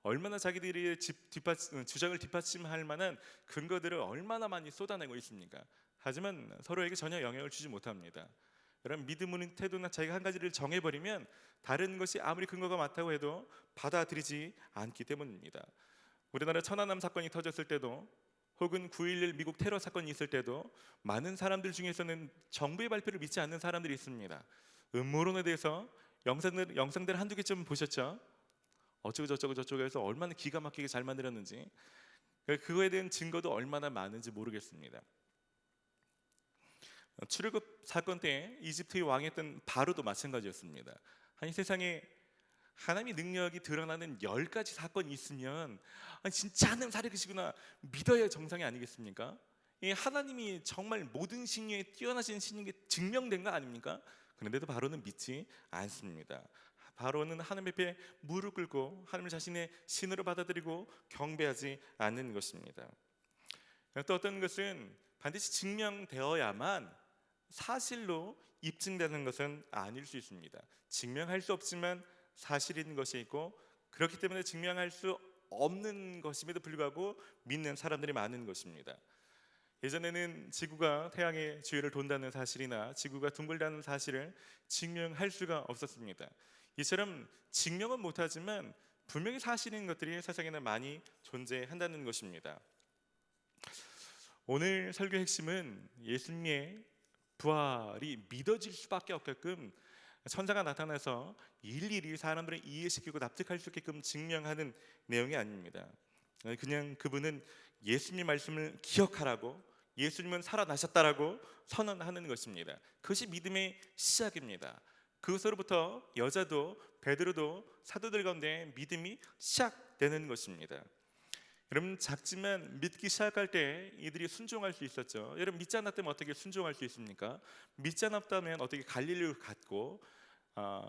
얼마나 자기들이 주장을 뒷받침할 만한 근거들을 얼마나 많이 쏟아내고 있습니까? 하지만 서로에게 전혀 영향을 주지 못합니다. 여러분 믿음의 태도나 자기가 한 가지를 정해버리면 다른 것이 아무리 근거가 많다고 해도 받아들이지 않기 때문입니다. 우리나라 천안함 사건이 터졌을 때도 혹은 9.11 미국 테러 사건이 있을 때도 많은 사람들 중에서는 정부의 발표를 믿지 않는 사람들이 있습니다. 음모론에 대해서 영상들 한두 개쯤 보셨죠? 어쩌고 저쩌고 해서 얼마나 기가 막히게 잘 만들었는지, 그거에 대한 증거도 얼마나 많은지 모르겠습니다. 출애굽 사건 때 이집트의 왕이었던 바로도 마찬가지였습니다. 아니 세상에 하나님의 능력이 드러나는 10가지 사건이 있으면 아니, 진짜 하나님 살아계시구나 믿어야 정상이 아니겠습니까? 이 하나님이 정말 모든 신유에 뛰어나신 신인 게 증명된 거 아닙니까? 그런데도 바로는 믿지 않습니다. 바로는 하나님 앞에 무릎 꿇고 하나님 자신의 신으로 받아들이고 경배하지 않는 것입니다. 또 어떤 것은 반드시 증명되어야만 사실로 입증되는 것은 아닐 수 있습니다. 증명할 수 없지만 사실인 것이 있고 그렇기 때문에 증명할 수 없는 것임에도 불구하고 믿는 사람들이 많은 것입니다. 예전에는 지구가 태양의 주위를 돈다는 사실이나 지구가 둥글다는 사실을 증명할 수가 없었습니다. 이처럼 증명은 못하지만 분명히 사실인 것들이 세상에는 많이 존재한다는 것입니다. 오늘 설교의 핵심은 예수님의 부활이 믿어질 수밖에 없게끔 천사가 나타나서 일일이 사람들을 이해시키고 납득할 수 있게끔 증명하는 내용이 아닙니다. 그냥 그분은 예수님 말씀을 기억하라고, 예수님은 살아나셨다라고 선언하는 것입니다. 그것이 믿음의 시작입니다. 그것으로부터 여자도 베드로도 사도들 가운데 믿음이 시작되는 것입니다. 여러분 작지만 믿기 시작할 때 이들이 순종할 수 있었죠. 여러분 믿지 않았다면 어떻게 순종할 수 있습니까? 믿지 않았다면 어떻게 갈릴리로 갔고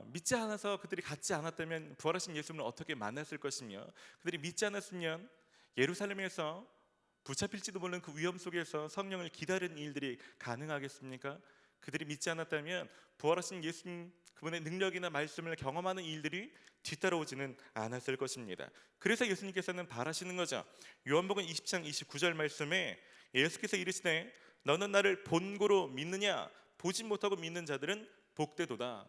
믿지 않아서 그들이 갖지 않았다면 부활하신 예수님을 어떻게 만났을 것이며 그들이 믿지 않았으면 예루살렘에서 붙잡힐지도 모르는 그 위험 속에서 성령을 기다리는 일들이 가능하겠습니까? 그들이 믿지 않았다면 부활하신 예수님 그분의 능력이나 말씀을 경험하는 일들이 뒤따라오지는 않았을 것입니다. 그래서 예수님께서는 바라시는 거죠. 요한복음 20장 29절 말씀에 예수께서 이르시되 너는 나를 본고로 믿느냐 보지 못하고 믿는 자들은 복되도다.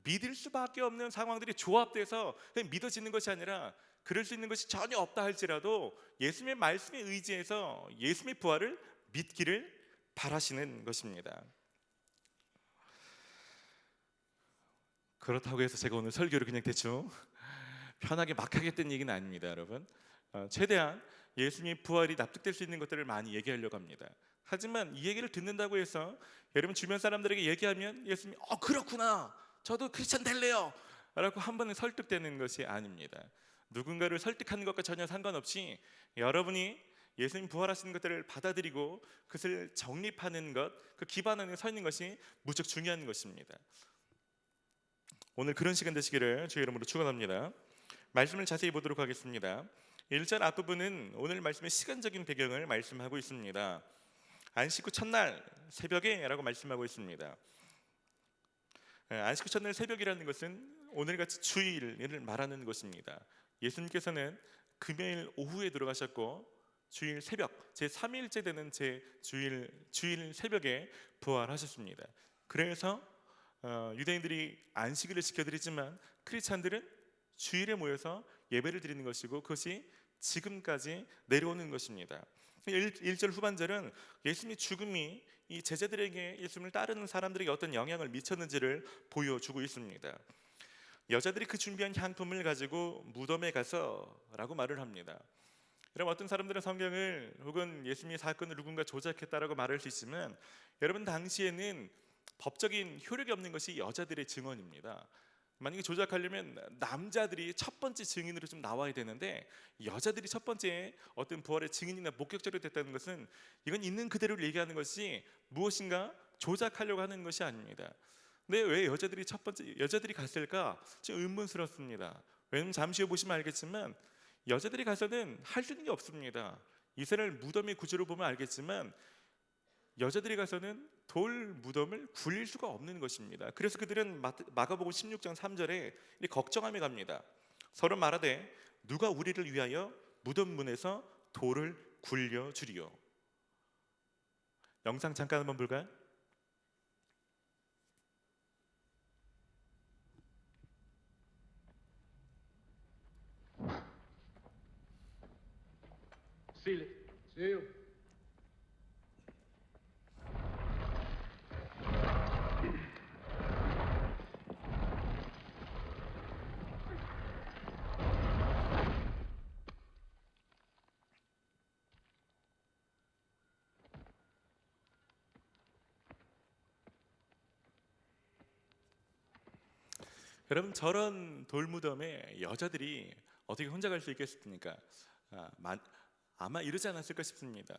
믿을 수밖에 없는 상황들이 조합돼서 믿어지는 것이 아니라 그럴 수 있는 것이 전혀 없다 할지라도 예수님의 말씀에 의지해서 예수님의 부활을 믿기를 바라시는 것입니다. 그렇다고 해서 제가 오늘 설교를 그냥 대충 편하게 막 하겠다는 얘기는 아닙니다, 여러분. 최대한 예수님의 부활이 납득될 수 있는 것들을 많이 얘기하려고 합니다. 하지만 이 얘기를 듣는다고 해서 여러분 주변 사람들에게 얘기하면 예수님이 그렇구나 저도 크리스찬 될래요 라고 한 번에 설득되는 것이 아닙니다. 누군가를 설득하는 것과 전혀 상관없이 여러분이 예수님 부활하시는 것들을 받아들이고 그것을 정립하는 것, 그 기반 안에 서 있는 것이 무척 중요한 것입니다. 오늘 그런 시간 되시기를 주의 이름으로 축원합니다. 말씀을 자세히 보도록 하겠습니다. 1절 앞부분은 오늘 말씀의 시간적인 배경을 말씀하고 있습니다. 안식 후 첫날 새벽에 라고 말씀하고 있습니다. 안식 후 첫날 새벽이라는 것은 오늘같이 주일을 말하는 것입니다. 예수님께서는 금요일 오후에 들어가셨고 주일 새벽 제3일째 되는 주일 새벽에 부활하셨습니다. 그래서 유대인들이 안식일을 지켜드리지만 크리스찬들은 주일에 모여서 예배를 드리는 것이고 그것이 지금까지 내려오는 것입니다. 1절 후반절은 예수님의 죽음이 이 제자들에게 예수님을 따르는 사람들에게 어떤 영향을 미쳤는지를 보여주고 있습니다. 여자들이 그 준비한 향품을 가지고 무덤에 가서 라고 말을 합니다. 여러분 어떤 사람들은 성경을 혹은 예수님의 사건을 누군가 조작했다라고 말할 수 있지만 여러분 당시에는 법적인 효력이 없는 것이 여자들의 증언입니다. 만약에 조작하려면 남자들이 첫 번째 증인으로 좀 나와야 되는데 여자들이 첫 번째 어떤 부활의 증인이나 목격자로 됐다는 것은 이건 있는 그대로를 얘기하는 것이 무엇인가 조작하려고 하는 것이 아닙니다. 근데 왜 여자들이 갔을까? 좀 의문스럽습니다. 왜냐하면 잠시 후에 보시면 알겠지만 여자들이 가서는 할 수 있는 게 없습니다. 이스라엘 무덤의 구조를 보면 알겠지만 여자들이 가서는 돌 무덤을 굴릴 수가 없는 것입니다. 그래서 그들은 마가복음 16장 3절에 걱정하며 갑니다. 서로 말하되 누가 우리를 위하여 무덤 문에서 돌을 굴려 주리요. 영상 잠깐 한번 볼까요? Seal it. Seal. 여러분, 저런 돌무덤에 여자들이 어떻게 혼자 갈 수 있겠습니까? 아마 이러지 않았을까 싶습니다.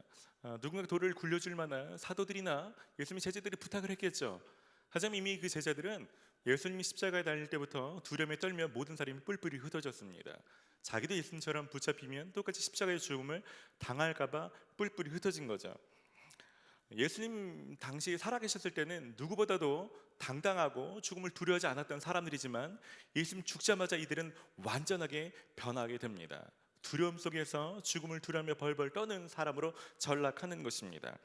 누군가 돌을 굴려줄 만한 사도들이나 예수님의 제자들이 부탁을 했겠죠. 하지만 이미 그 제자들은 예수님이 십자가에 달릴 때부터 두려움에 떨며 모든 사람이 뿔뿔이 흩어졌습니다. 자기도 예수님처럼 붙잡히면 똑같이 십자가의 죽음을 당할까봐 뿔뿔이 흩어진 거죠. 예수님 당시 살아계셨을 때는 누구보다도 당당하고 죽음을 두려워하지 않았던 사람들이지만 예수님 죽자마자 이들은 완전하게 변하게 됩니다. 두려움 속에서 죽음을 두려워하며 벌벌 떠는 사람으로 전락하는 것입니다.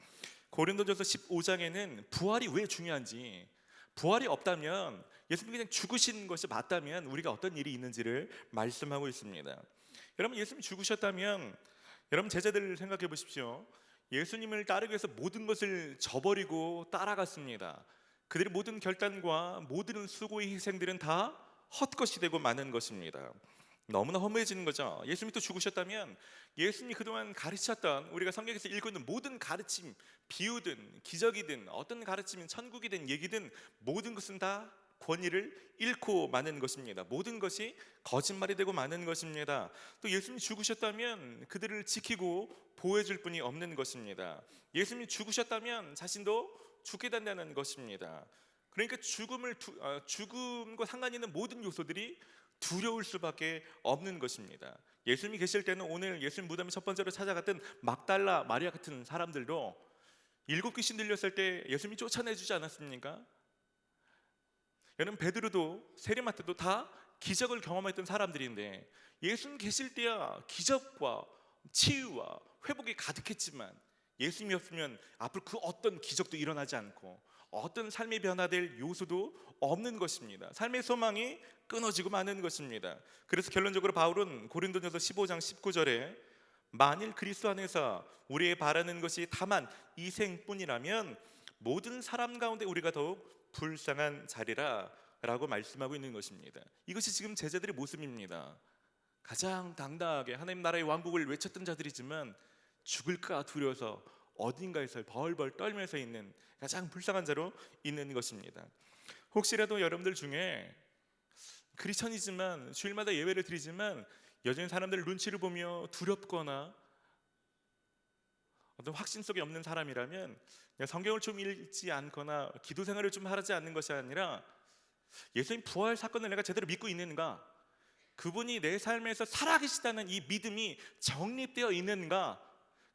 고린도전서 15장에는 부활이 왜 중요한지, 부활이 없다면 예수님이 그냥 죽으신 것이 맞다면 우리가 어떤 일이 있는지를 말씀하고 있습니다. 여러분, 예수님이 죽으셨다면 여러분 제자들을 생각해 보십시오. 예수님을 따르기 위해서 모든 것을 저버리고 따라갔습니다. 그들의 모든 결단과 모든 수고의 희생들은 다 헛것이 되고 마는 것입니다. 너무나 허무해지는 거죠. 예수님이 또 죽으셨다면 예수님이 그동안 가르쳤던, 우리가 성경에서 읽고 있는 모든 가르침, 비유든 기적이든 어떤 가르침인 천국이든 얘기든 모든 것은 다 권위를 잃고 마는 것입니다. 모든 것이 거짓말이 되고 마는 것입니다. 또 예수님이 죽으셨다면 그들을 지키고 보호해줄 분이 없는 것입니다. 예수님이 죽으셨다면 자신도 죽게 된다는 것입니다. 그러니까 죽음과 상관 있는 모든 요소들이 두려울 수밖에 없는 것입니다. 예수님이 계실 때는 오늘 예수님 무덤에 첫 번째로 찾아갔던 막달라 마리아 같은 사람들도 7 귀신 들렸을 때 예수님이 쫓아내주지 않았습니까? 여러분, 베드로도 세리마태도 다 기적을 경험했던 사람들인데 예수님 계실 때야 기적과 치유와 회복이 가득했지만 예수님이 없으면 앞으로 그 어떤 기적도 일어나지 않고 어떤 삶이 변화될 요소도 없는 것입니다. 삶의 소망이 끊어지고 마는 것입니다. 그래서 결론적으로 바울은 고린도전서 15장 19절에 만일 그리스도 안에서 우리의 바라는 것이 다만 이 생뿐이라면 모든 사람 가운데 우리가 더욱 불쌍한 자리라 라고 말씀하고 있는 것입니다. 이것이 지금 제자들의 모습입니다. 가장 당당하게 하나님 나라의 왕국을 외쳤던 자들이지만 죽을까 두려워서 어딘가에서 벌벌 떨면서 있는 가장 불쌍한 자로 있는 것입니다. 혹시라도 여러분들 중에 크리스천이지만 주일마다 예배를 드리지만 여전히 사람들 눈치를 보며 두렵거나 어떤 확신 속에 없는 사람이라면 성경을 좀 읽지 않거나 기도 생활을 좀 하지 않는 것이 아니라 예수님 부활 사건을 내가 제대로 믿고 있는가, 그분이 내 삶에서 살아계시다는 이 믿음이 정립되어 있는가,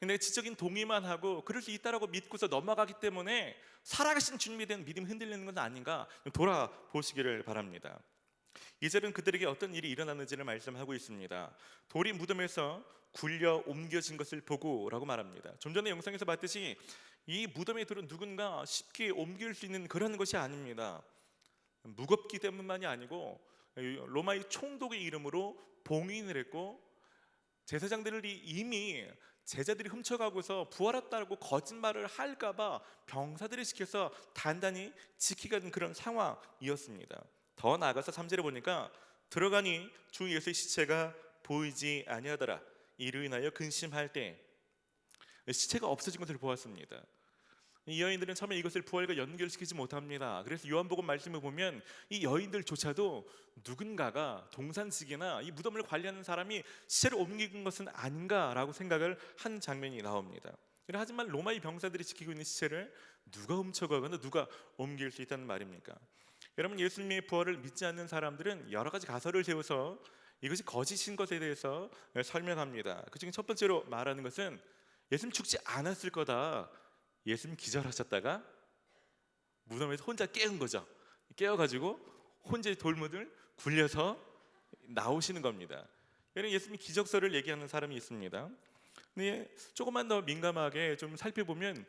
내가 지적인 동의만 하고 그럴 수 있다라고 믿고서 넘어가기 때문에 살아계신 주님에 대한 믿음이 흔들리는 건 아닌가 돌아보시기를 바랍니다. 이 절은 그들에게 어떤 일이 일어났는지를 말씀하고 있습니다. 돌이 무덤에서 굴려 옮겨진 것을 보고 라고 말합니다. 좀 전에 영상에서 봤듯이 이 무덤에 들은 누군가 쉽게 옮길 수 있는 그런 것이 아닙니다. 무겁기 때문만이 아니고 로마의 총독의 이름으로 봉인을 했고 제사장들이 이미 제자들이 훔쳐가고서 부활했다고 거짓말을 할까봐 병사들을 시켜서 단단히 지키는 그런 상황이었습니다. 더 나아가서 3절에 보니까 들어가니 주 예수의 시체가 보이지 아니하더라. 이로 인하여 근심할 때 시체가 없어진 것을 보았습니다. 이 여인들은 처음에 이것을 부활과 연결시키지 못합니다. 그래서 요한복음 말씀을 보면 이 여인들조차도 누군가가 동산지기나 이 무덤을 관리하는 사람이 시체를 옮긴 것은 아닌가라고 생각을 한 장면이 나옵니다. 하지만 로마의 병사들이 지키고 있는 시체를 누가 훔쳐가거나 누가 옮길 수 있다는 말입니까? 여러분, 예수님의 부활을 믿지 않는 사람들은 여러 가지 가설을 세워서 이것이 거짓인 것에 대해서 설명합니다. 그중에 첫 번째로 말하는 것은 예수님 죽지 않았을 거다. 예수님 기절하셨다가 무덤에서 혼자 깨운 거죠. 깨어가지고 혼자 돌무들 굴려서 나오시는 겁니다. 여러분, 예수님 기적설을 얘기하는 사람이 있습니다. 근데 조금만 더 민감하게 좀 살펴보면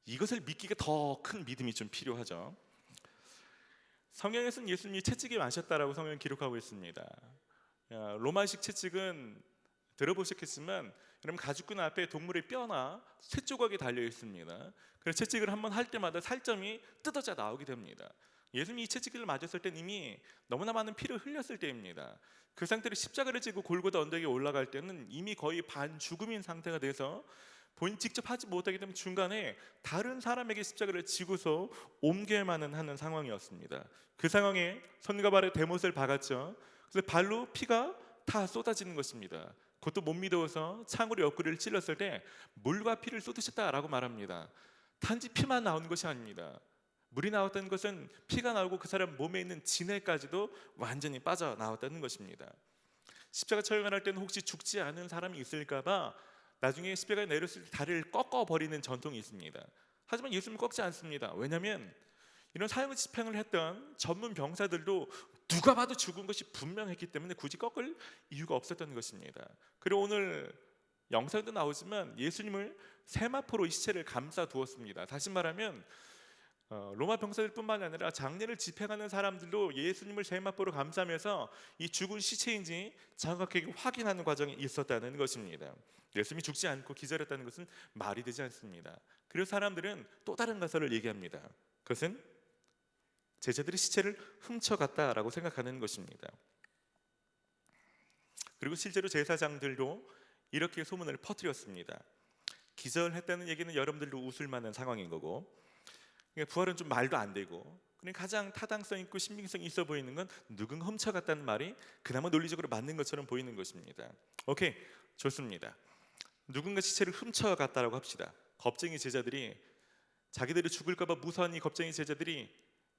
이것을 믿기가 더 큰 믿음이 좀 필요하죠. 성경에서는 예수님이 채찍에 마셨다라고 성경을 기록하고 있습니다. 로마식 채찍은 들어보셨겠지만 여러분, 가죽끈 앞에 동물의 뼈나 쇠 조각이 달려 있습니다. 그래서 채찍을 한번 할 때마다 살점이 뜯어져 나오게 됩니다. 예수님이 이 채찍을 맞았을 때 이미 너무나 많은 피를 흘렸을 때입니다. 그 상태로 십자가를 지고 골고다 언덕에 올라갈 때는 이미 거의 반죽음인 상태가 돼서 본인 직접 하지 못하기 때문에 중간에 다른 사람에게 십자가를 지고서 옮겨야만 하는 상황이었습니다. 그 상황에 손과 발에 대못을 박았죠. 그래서 발로 피가 다 쏟아지는 것입니다. 그것도 못 믿어서 창으로 옆구리를 찔렀을 때 물과 피를 쏟으셨다라고 말합니다. 단지 피만 나오는 것이 아닙니다. 물이 나왔다는 것은 피가 나오고 그 사람 몸에 있는 진해까지도 완전히 빠져나왔다는 것입니다. 십자가 처형을 할 때는 혹시 죽지 않은 사람이 있을까봐 나중에 십자가에 내렸을 때 다리를 꺾어버리는 전통이 있습니다. 하지만 예수님은 꺾지 않습니다. 왜냐하면 이런 사형 집행을 했던 전문 병사들도 누가 봐도 죽은 것이 분명했기 때문에 굳이 꺾을 이유가 없었던 것입니다. 그리고 오늘 영상도 나오지만 예수님을 세마포로 이 시체를 감싸 두었습니다. 다시 말하면 로마 병사들뿐만 아니라 장례를 집행하는 사람들도 예수님을 세마포로 감싸면서 이 죽은 시체인지 정확하게 확인하는 과정이 있었다는 것입니다. 예수님이 죽지 않고 기절했다는 것은 말이 되지 않습니다. 그리고 사람들은 또 다른 가설을 얘기합니다. 그것은 제자들이 시체를 훔쳐갔다라고 생각하는 것입니다. 그리고 실제로 제사장들도 이렇게 소문을 퍼뜨렸습니다. 기절했다는 얘기는 여러분들도 웃을 만한 상황인 거고, 부활은 좀 말도 안 되고, 가장 타당성 있고 신빙성이 있어 보이는 건 누군가 훔쳐갔다는 말이 그나마 논리적으로 맞는 것처럼 보이는 것입니다. 오케이, 좋습니다. 누군가 시체를 훔쳐갔다라고 합시다. 겁쟁이 제자들이 자기들이 죽을까봐 무서운 이 겁쟁이 제자들이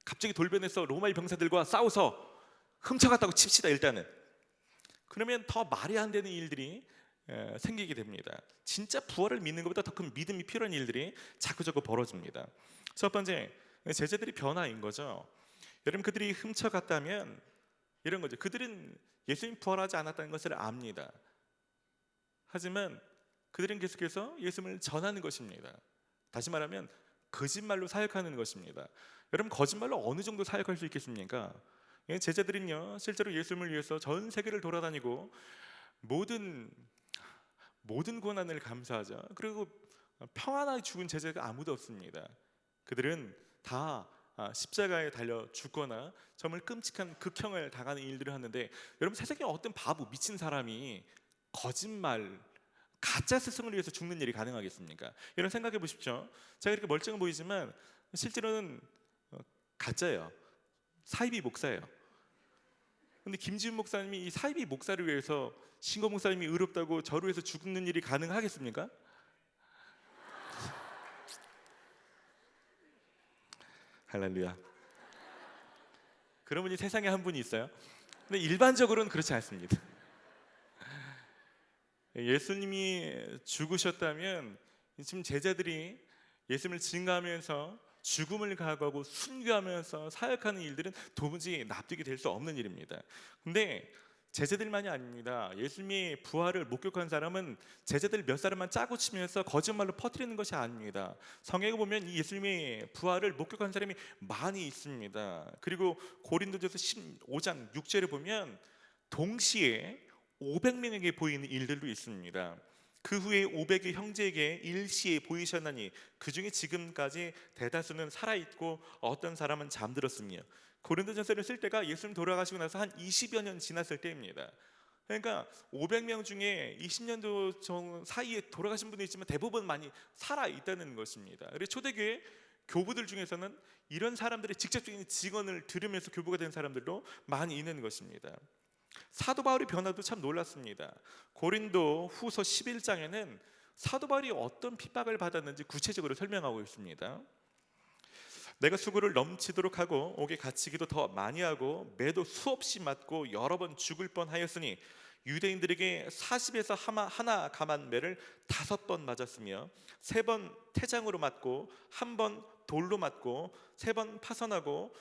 갑자기 돌변해서 로마의 병사들과 싸워서 훔쳐갔다고 칩시다. 일단은 그러면 더 말이 안 되는 일들이 생기게 됩니다. 진짜 부활을 믿는 것보다 더 큰 믿음이 필요한 일들이 자꾸자꾸 벌어집니다. 첫 번째, 제자들이 변화인 거죠. 여러분, 그들이 훔쳐갔다면 이런 거죠. 그들은 예수님 부활하지 않았다는 것을 압니다. 하지만 그들은 계속해서 예수님을 전하는 것입니다. 다시 말하면 거짓말로 사역하는 것입니다. 여러분, 거짓말로 어느 정도 사역할 수 있겠습니까? 제자들은요, 실제로 예수님을 위해서 전 세계를 돌아다니고 모든 고난을 감수하죠. 그리고 평안하게 죽은 제자가 아무도 없습니다. 그들은 다 십자가에 달려 죽거나 정말 끔찍한 극형을 당하는 일들을 하는데, 여러분, 세상에 어떤 바보 미친 사람이 거짓말 가짜 스승을 위해서 죽는 일이 가능하겠습니까? 여러분, 생각해 보십시오. 제가 이렇게 멀쩡해 보이지만 실제로는 가짜예요. 사이비 목사예요. 근데 김지훈 목사님이 이 사이비 목사를 위해서 신고 목사님이 의롭다고 저를 위해서 죽는 일이 가능하겠습니까? 할렐루야. 그런 분이 세상에 한 분이 있어요. 근데 일반적으로는 그렇지 않습니다. 예수님이 죽으셨다면 지금 제자들이 예수님을 증거하면서 죽음을 각오하고 순교하면서 사역하는 일들은 도무지 납득이 될 수 없는 일입니다. 근데 제자들만이 아닙니다. 예수님이 부활을 목격한 사람은 제자들 몇 사람만 짜고 치면서 거짓말로 퍼뜨리는 것이 아닙니다. 성경에 보면 이 예수님이 부활을 목격한 사람이 많이 있습니다. 그리고 고린도전서 15장 6절에 보면 동시에 500명에게 보이는 일들도 있습니다. 그 후에 500의 형제에게 일시에 보이셨나니 그 중에 지금까지 대다수는 살아있고 어떤 사람은 잠들었으며, 고린도전서를 쓸 때가 예수님 돌아가시고 나서 한 20여 년 지났을 때입니다. 그러니까 500명 중에 20년도 사이에 돌아가신 분이 있지만 대부분 많이 살아있다는 것입니다. 그래서 초대교회 교부들 중에서는 이런 사람들의 직접적인 증언을 들으면서 교부가 된 사람들도 많이 있는 것입니다. 사도 바울의 변화도 참 놀랐습니다. 고린도 후서 11장에는 사도 바울이 어떤 핍박을 받았는지 구체적으로 설명하고 있습니다. 내가 수고를 넘치도록 하고 옥에 갇히기도 더 많이 하고 매도 수없이 맞고 여러 번 죽을 뻔하였으니 유대인들에게 40에서 하나 감한 매를 5번 맞았으며 3번 태장으로 맞고 1번 돌로 맞고 3번 파선하고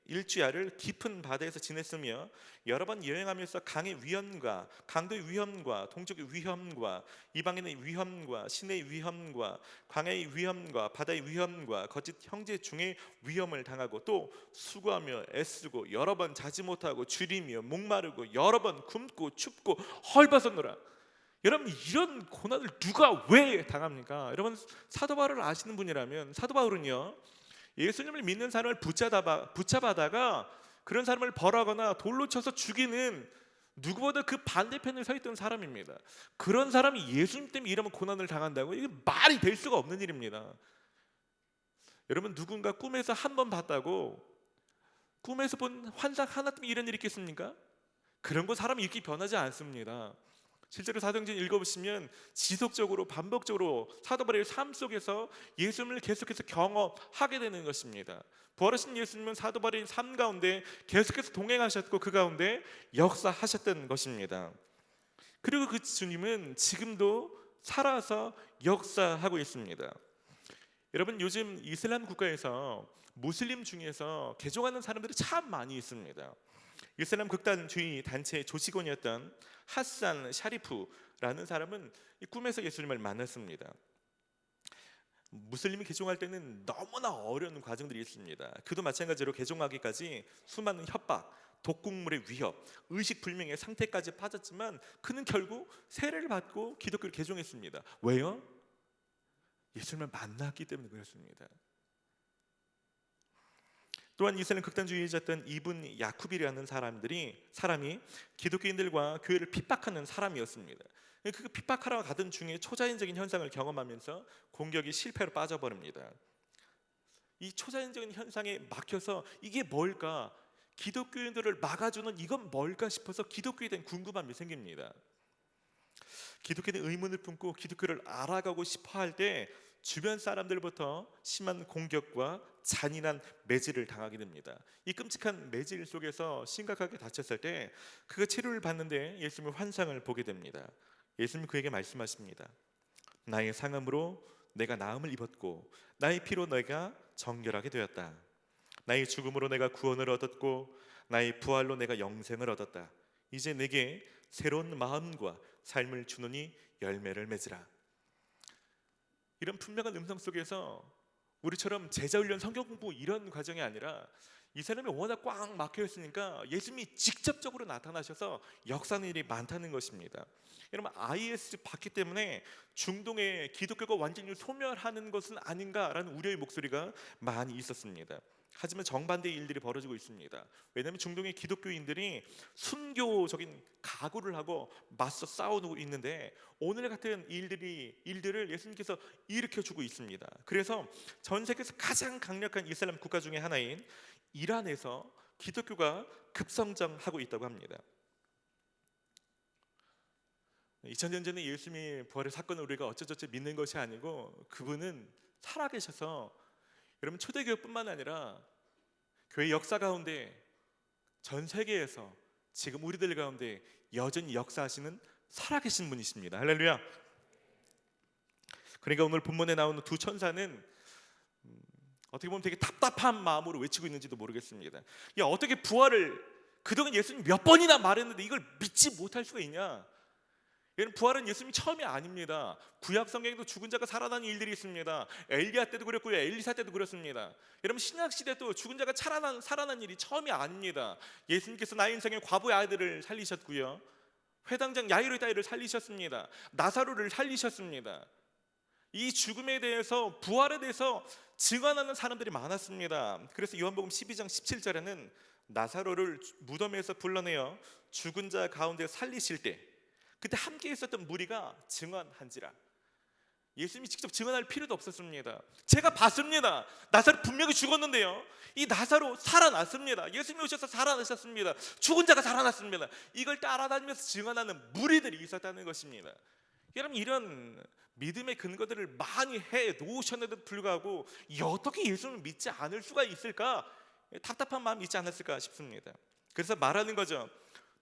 일주야를 깊은 바다에서 지냈으며 여러 번 여행하면서 강의 위험과 강도의 위험과 동족의 위험과 이방인의 위험과 신의 위험과 광야의 위험과 바다의 위험과 거짓 형제 중의 위험을 당하고 또 수고하며 애쓰고 여러 번 자지 못하고 줄이며 목마르고 여러 번 굶고 춥고 헐벗었노라. 여러분, 이런 고난을 누가 왜 당합니까? 여러분, 사도 바울을 아시는 분이라면 사도 바울은요, 예수님을 믿는 사람을 붙잡아다가 그런 사람을 벌하거나 돌로 쳐서 죽이는 누구보다 그 반대편에 서 있던 사람입니다. 그런 사람이 예수님 때문에 이러면 고난을 당한다고? 이게 말이 될 수가 없는 일입니다. 여러분, 누군가 꿈에서 한 번 봤다고 꿈에서 본 환상 하나 때문에 이런 일이 있겠습니까? 그런 거 사람이 이렇게 변하지 않습니다. 실제로 사도행전 읽어보시면 지속적으로 반복적으로 사도 바울의 삶 속에서 예수님을 계속해서 경험하게 되는 것입니다. 부활하신 예수님은 사도 바울의 삶 가운데 계속해서 동행하셨고 그 가운데 역사하셨던 것입니다. 그리고 그 주님은 지금도 살아서 역사하고 있습니다. 여러분, 요즘 이슬람 국가에서 무슬림 중에서 개종하는 사람들이 참 많이 있습니다. 이슬람 극단주의 단체의 조직원이었던 하산 샤리프라는 사람은 이 꿈에서 예수님을 만났습니다. 무슬림이 개종할 때는 너무나 어려운 과정들이 있습니다. 그도 마찬가지로 개종하기까지 수많은 협박, 독국물의 위협, 의식불명의 상태까지 빠졌지만 그는 결국 세례를 받고 기독교를 개종했습니다. 왜요? 예수님을 만났기 때문에 그렇습니다. 또한 이슬람 극단주의자였던 이븐 야쿠비라는 사람이 기독교인들과 교회를 핍박하는 사람이었습니다. 그 핍박하러 가던 중에 초자연적인 현상을 경험하면서 공격이 실패로 빠져버립니다. 이 초자연적인 현상에 막혀서 이게 뭘까? 기독교인들을 막아주는 이건 뭘까 싶어서 기독교에 대한 궁금함이 생깁니다. 기독교에 대한 의문을 품고 기독교를 알아가고 싶어할 때 주변 사람들부터 심한 공격과 잔인한 매질을 당하게 됩니다. 이 끔찍한 매질 속에서 심각하게 다쳤을 때 그가 치료를 받는데 예수님의 환상을 보게 됩니다. 예수님이 그에게 말씀하십니다. 나의 상함으로 내가 나음을 입었고 나의 피로 내가 정결하게 되었다. 나의 죽음으로 내가 구원을 얻었고 나의 부활로 내가 영생을 얻었다. 이제 내게 새로운 마음과 삶을 주노니 열매를 맺으라. 이런 분명한 음성 속에서 우리처럼 제자훈련, 성경 공부 이런 과정이 아니라 이 사람이 워낙 꽉 막혀 있으니까 예수님이 직접적으로 나타나셔서 역사하는 일이 많다는 것입니다. 여러분, IS 받기 때문에 중동의 기독교가 완전히 소멸하는 것은 아닌가라는 우려의 목소리가 많이 있었습니다. 하지만 정반대의 일들이 벌어지고 있습니다. 왜냐하면 중동의 기독교인들이 순교적인 각오를 하고 맞서 싸우고 있는데 오늘 같은 일들을 예수님께서 일으켜주고 있습니다. 그래서 전 세계에서 가장 강력한 이슬람 국가 중에 하나인 이란에서 기독교가 급성장하고 있다고 합니다. 2000년 전에 예수님의 부활의 사건을 우리가 어쩌저쩌 믿는 것이 아니고 그분은 살아계셔서 여러분, 초대교회뿐만 아니라 교회 역사 가운데 전 세계에서 지금 우리들 가운데 여전히 역사하시는 살아계신 분이십니다. 할렐루야. 그러니까 오늘 본문에 나오는 두 천사는 어떻게 보면 되게 답답한 마음으로 외치고 있는지도 모르겠습니다. 야, 어떻게 부활을 그동안 예수님 몇 번이나 말했는데 이걸 믿지 못할 수가 있냐? 여러분, 부활은 예수님이 처음이 아닙니다. 구약 성경에도 죽은 자가 살아나는 일들이 있습니다. 엘리야 때도 그랬고요, 엘리사 때도 그렇습니다. 여러분, 신약 시대도 죽은 자가 살아난 일이 처음이 아닙니다. 예수님께서 나의 인생의 과부의 아들을 살리셨고요, 회당장 야이로의 딸을 살리셨습니다. 나사로를 살리셨습니다. 이 죽음에 대해서, 부활에 대해서 증언하는 사람들이 많았습니다. 그래서 요한복음 12장 17절에는 나사로를 무덤에서 불러내어 죽은 자 가운데 살리실 때 그때 함께 있었던 무리가 증언한지라. 예수님이 직접 증언할 필요도 없었습니다. 제가 봤습니다. 나사로 분명히 죽었는데요, 이 나사로 살아났습니다. 예수님이 오셔서 살아나셨습니다. 죽은 자가 살아났습니다. 이걸 따라다니면서 증언하는 무리들이 있었다는 것입니다. 여러분, 이런 믿음의 근거들을 많이 해 놓으셨는데도 불구하고 어떻게 예수님을 믿지 않을 수가 있을까? 답답한 마음이 있지 않았을까 싶습니다. 그래서 말하는 거죠.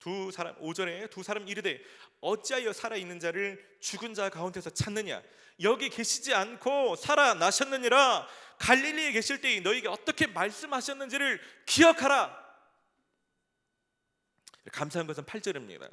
5절에 두 사람 이르되 어찌하여 살아있는 자를 죽은 자 가운데서 찾느냐? 여기 계시지 않고 살아나셨느니라. 갈릴리에 계실 때 너희에게 어떻게 말씀하셨는지를 기억하라. 감사한 것은 8절입니다.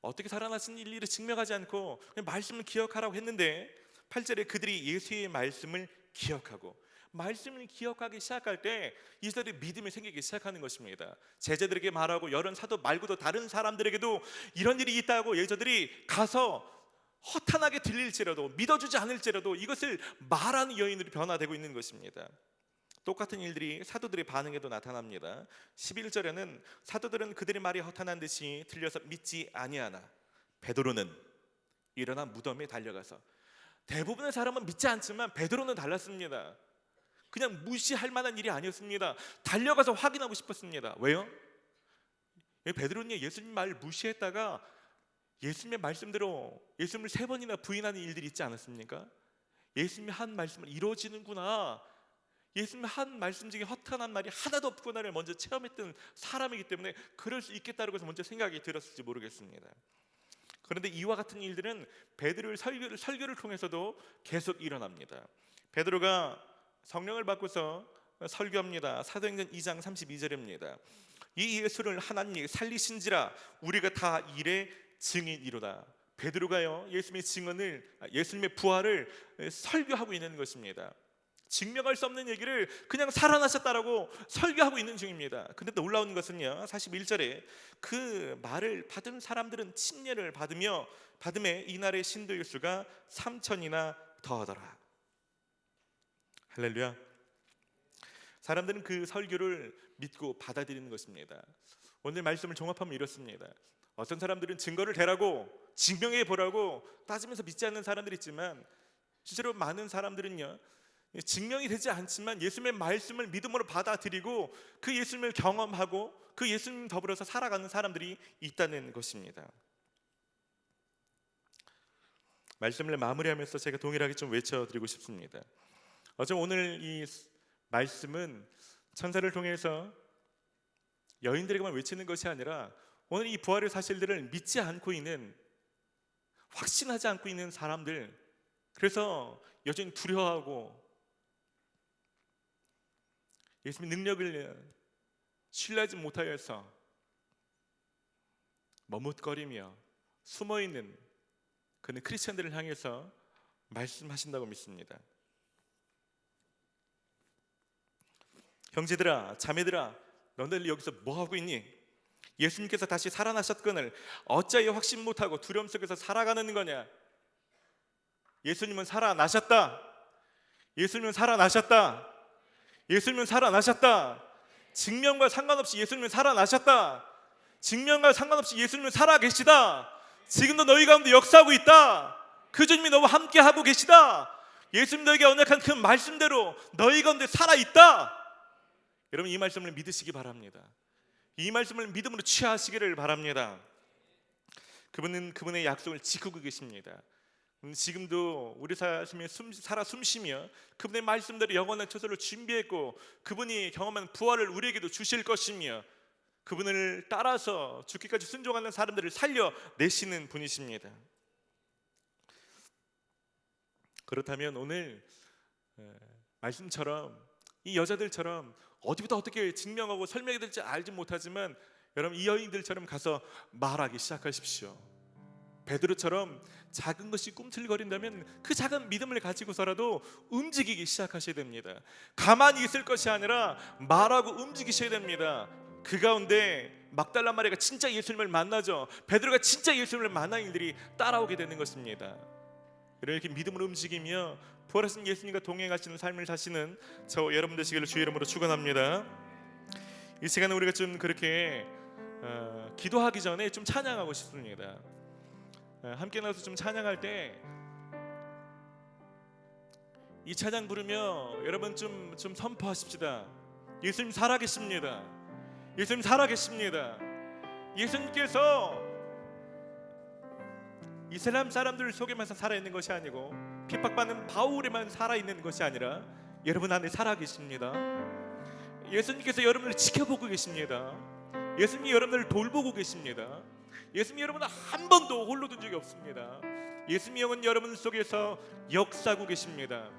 어떻게 살아나신 일일이 증명하지 않고 그냥 말씀을 기억하라고 했는데 8절에 그들이 예수의 말씀을 기억하고, 말씀을 기억하기 시작할 때 이들의 믿음이 생기기 시작하는 것입니다. 제자들에게 말하고 여러 사도 말고도 다른 사람들에게도 이런 일이 있다고 제자들이 가서 허탄하게 들릴지라도, 믿어주지 않을지라도 이것을 말하는 여인으로 변화되고 있는 것입니다. 똑같은 일들이 사도들의 반응에도 나타납니다. 11절에는 사도들은 그들의 말이 허탄한 듯이 들려서 믿지 아니하나 베드로는 일어나 무덤에 달려가서, 대부분의 사람은 믿지 않지만 베드로는 달랐습니다. 그냥 무시할 만한 일이 아니었습니다. 달려가서 확인하고 싶었습니다. 왜요? 베드로는 예수님 말 무시했다가 예수님의 말씀대로 예수님을 3번이나 부인하는 일들이 있지 않았습니까? 예수님이 한 말씀은 이루어지는구나, 예수님의 한 말씀 중에 허탄한 말이 하나도 없구나를 먼저 체험했던 사람이기 때문에 그럴 수 있겠다고 해서 먼저 생각이 들었을지 모르겠습니다. 그런데 이와 같은 일들은 베드로의 설교를 통해서도 계속 일어납니다. 베드로가 성령을 받고서 설교합니다. 사도행전 2장 32절입니다. 이 예수를 하나님이 살리신지라 우리가 다 일의 증인이로다. 베드로가요, 예수님의 부활을 설교하고 있는 것입니다. 증명할 수 없는 얘기를 그냥 살아나셨다라고 설교하고 있는 중입니다. 근데 놀라운 것은요, 41절에 그 말을 받은 사람들은 침례를 받음에 이날의 신도의 수가 3,000이나 더하더라. 할렐루야. 사람들은 그 설교를 믿고 받아들이는 것입니다. 오늘 말씀을 종합하면 이렇습니다. 어떤 사람들은 증거를 대라고, 증명해 보라고 따지면서 믿지 않는 사람들이 있지만, 실제로 많은 사람들은요, 증명이 되지 않지만 예수님의 말씀을 믿음으로 받아들이고 그 예수님을 경험하고 그 예수님 더불어서 살아가는 사람들이 있다는 것입니다. 말씀을 마무리하면서 제가 동일하게 좀 외쳐드리고 싶습니다. 오늘 이 말씀은 천사를 통해서 여인들에게만 외치는 것이 아니라 오늘 이 부활의 사실들을 믿지 않고 있는, 확신하지 않고 있는 사람들, 그래서 여전히 두려워하고 예수님의 능력을 신뢰하지 못하여서 머뭇거리며 숨어있는 그는 크리스천들을 향해서 말씀하신다고 믿습니다. 형제들아, 자매들아, 너희들 여기서 뭐하고 있니? 예수님께서 다시 살아나셨거늘 어찌하여 확신 못하고 두려움 속에서 살아가는 거냐? 예수님은 살아나셨다. 예수님은 살아나셨다. 예수님은 살아나셨다. 증명과 상관없이 예수님은 살아나셨다. 증명과 상관없이 예수님은 살아계시다. 지금도 너희 가운데 역사하고 있다. 그 주님이 너와 함께 하고 계시다. 예수님 너에게 언약한 그 말씀대로 너희 가운데 살아있다. 여러분, 이 말씀을 믿으시기 바랍니다. 이 말씀을 믿음으로 취하시기를 바랍니다. 그분은 그분의 약속을 지키고 계십니다. 지금도 우리 살아 숨쉬며 그분의 말씀대로 영원한 처소를 준비했고 그분이 경험한 부활을 우리에게도 주실 것이며 그분을 따라서 죽기까지 순종하는 사람들을 살려내시는 분이십니다. 그렇다면 오늘 말씀처럼 이 여자들처럼 어디부터 어떻게 증명하고 설명해야 될지 알지 못하지만 여러분, 이 여인들처럼 가서 말하기 시작하십시오. 베드로처럼 작은 것이 꿈틀거린다면 그 작은 믿음을 가지고서라도 움직이기 시작하셔야 됩니다. 가만히 있을 것이 아니라 말하고 움직이셔야 됩니다. 그 가운데 막달라 마리아가 진짜 예수님을 만나죠. 베드로가 진짜 예수님을 만난 일들이 따라오게 되는 것입니다. 이렇게 믿음으로 움직이며 부활하신 예수님과 동행하시는 삶을 사시는 저 여러분 되시기를 주의 이름으로 축원합니다. 이 시간에 우리가 좀 그렇게 기도하기 전에 좀 찬양하고 싶습니다. 함께 나와서 좀 찬양할 때 이 찬양 부르며 여러분 좀 선포하십시다. 예수님 살아계십니다. 예수님 살아계십니다. 예수님께서 이슬람 사람들 속에만 살아있는 것이 아니고 핍박받는 바울에만 살아있는 것이 아니라 여러분 안에 살아계십니다. 예수님께서 여러분을 지켜보고 계십니다. 예수님이 여러분을 돌보고 계십니다. 예수님이 여러분을 한 번도 홀로 둔 적이 없습니다. 예수님이 영은 여러분 속에서 역사하고 계십니다.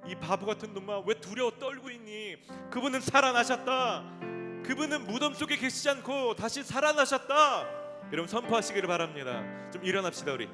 이 바보 같은 놈아, 왜 두려워 떨고 있니? 그분은 살아나셨다. 그분은 무덤 속에 계시지 않고 다시 살아나셨다. 여러분 선포하시기를 바랍니다. 좀 일어납시다 우리.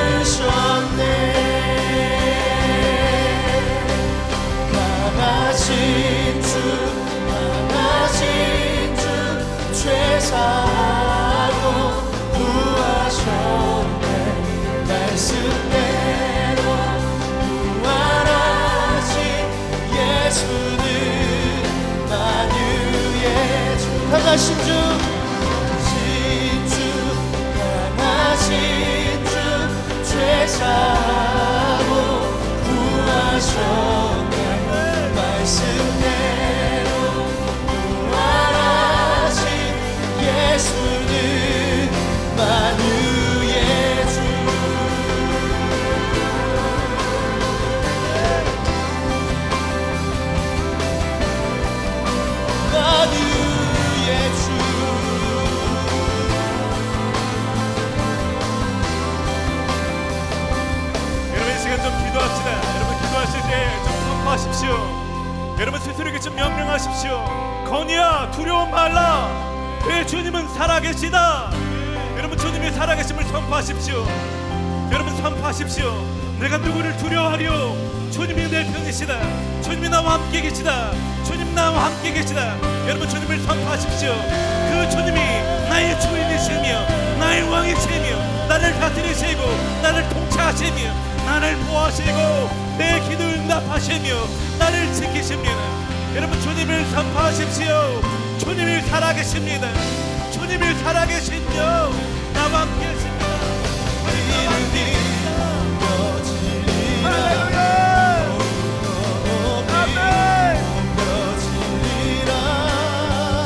지르셨네. 강하신 주 죄사하고 구하셨네. 말씀대로 부활하신 예수는 만유의 주. 강하신 주 강하신 주 죄사하고 구하셨네. 말씀대로 부활하신 예수는 만유의 주. 만유의 주. 여러분 이 시간 좀 기도합시다. 여러분 기도하실 때 좀 선포하십시오. 여러분 스스로에게 좀 명령하십시오. 건이야 두려워 말라. 내 주님은 살아계시다. 여러분 주님이 살아계심을 선포하십시오. 여러분 선포하십시오. 내가 누구를 두려워하리요. 주님이 내 편이시다. 주님이 나와 함께 계시다. 주님 나와 함께 계시다. 여러분 주님을 선포하십시오. 그 주님이 나의 주인이시며 나의 왕이시며 나를 다스리시고 나를 통치하시며 나를 보호하시고 내 기도를 응답하시며 나를 지키십니다. 여러분 주님을 선포하십시오. 주님이 살아계십니다. 주님이 살아계시며 나와 함께 계십니다. 이름이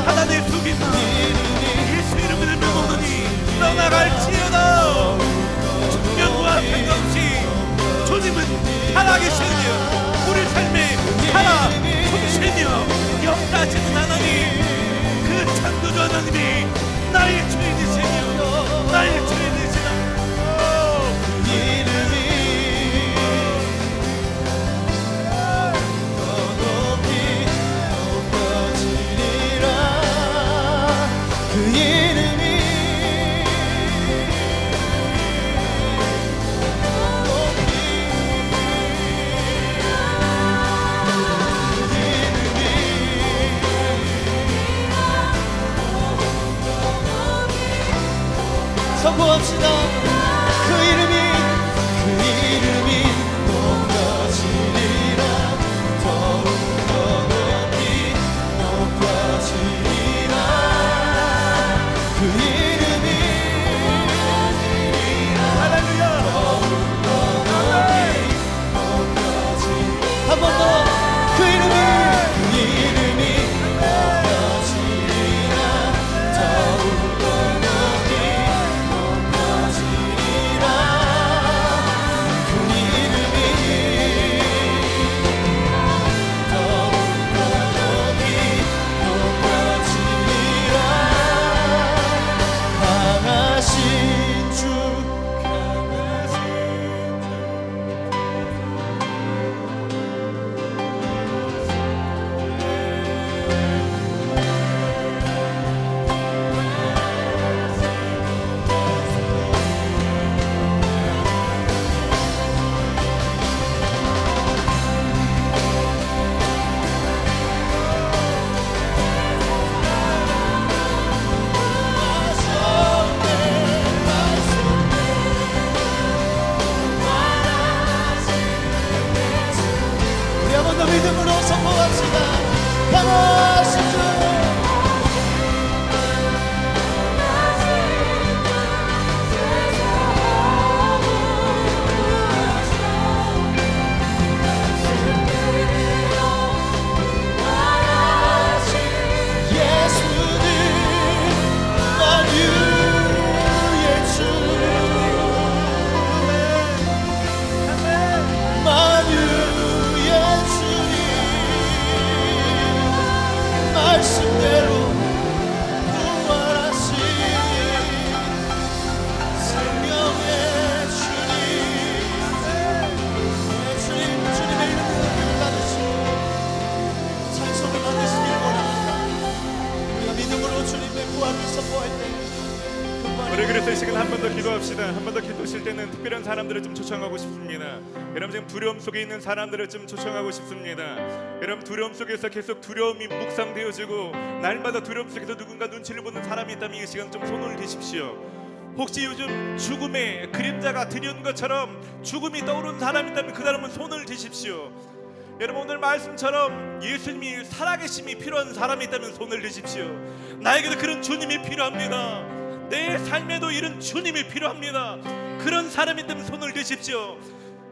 하나님 두기다. 예수 이름을 명하노니 떠나갈지어다. 중년과 상관없이 주님은 살아계시며 우리 삶에 살아 숨쉬며 역사하시는 하나님, 그 창조주 하나님이 나의 주인이시며 나의 주인이시다. 이름이 더 높이 높여지리라. 그 이름이 선포합시다. 그 이름이 높여지리라. 더욱더 높이 높여지리라. 그 이름이 할렐루야. 더욱더 높이 높여지리라. 한 번 더. 그 이름이 높여지리라. 더욱더 높이 높여지리라. 그 이름이 더욱더 높이 높여지리라. 강하신 주 우리 한 번 더 믿음으로 선포합시다. 강하신 주 예수는 만유의 주. 만유의 주님 기도합시다. 한 번 더 기도하실 때는 특별한 사람들을 좀 초청하고 싶습니다. 여러분 지금 두려움 속에 있는 사람들을 좀 초청하고 싶습니다. 여러분 두려움 속에서 계속 두려움이 묵상되어지고 날마다 두려움 속에서 누군가 눈치를 보는 사람이 있다면 이 시간 좀 손을 드십시오. 혹시 요즘 죽음의 그림자가 드리운 것처럼 죽음이 떠오르는 사람이 있다면 그 사람은 손을 드십시오. 여러분 오늘 말씀처럼 예수님이 살아계심이 필요한 사람이 있다면 손을 드십시오. 나에게도 그런 주님이 필요합니다. 내 삶에도 이런 주님이 필요합니다. 그런 사람이 있다면 손을 드십시오.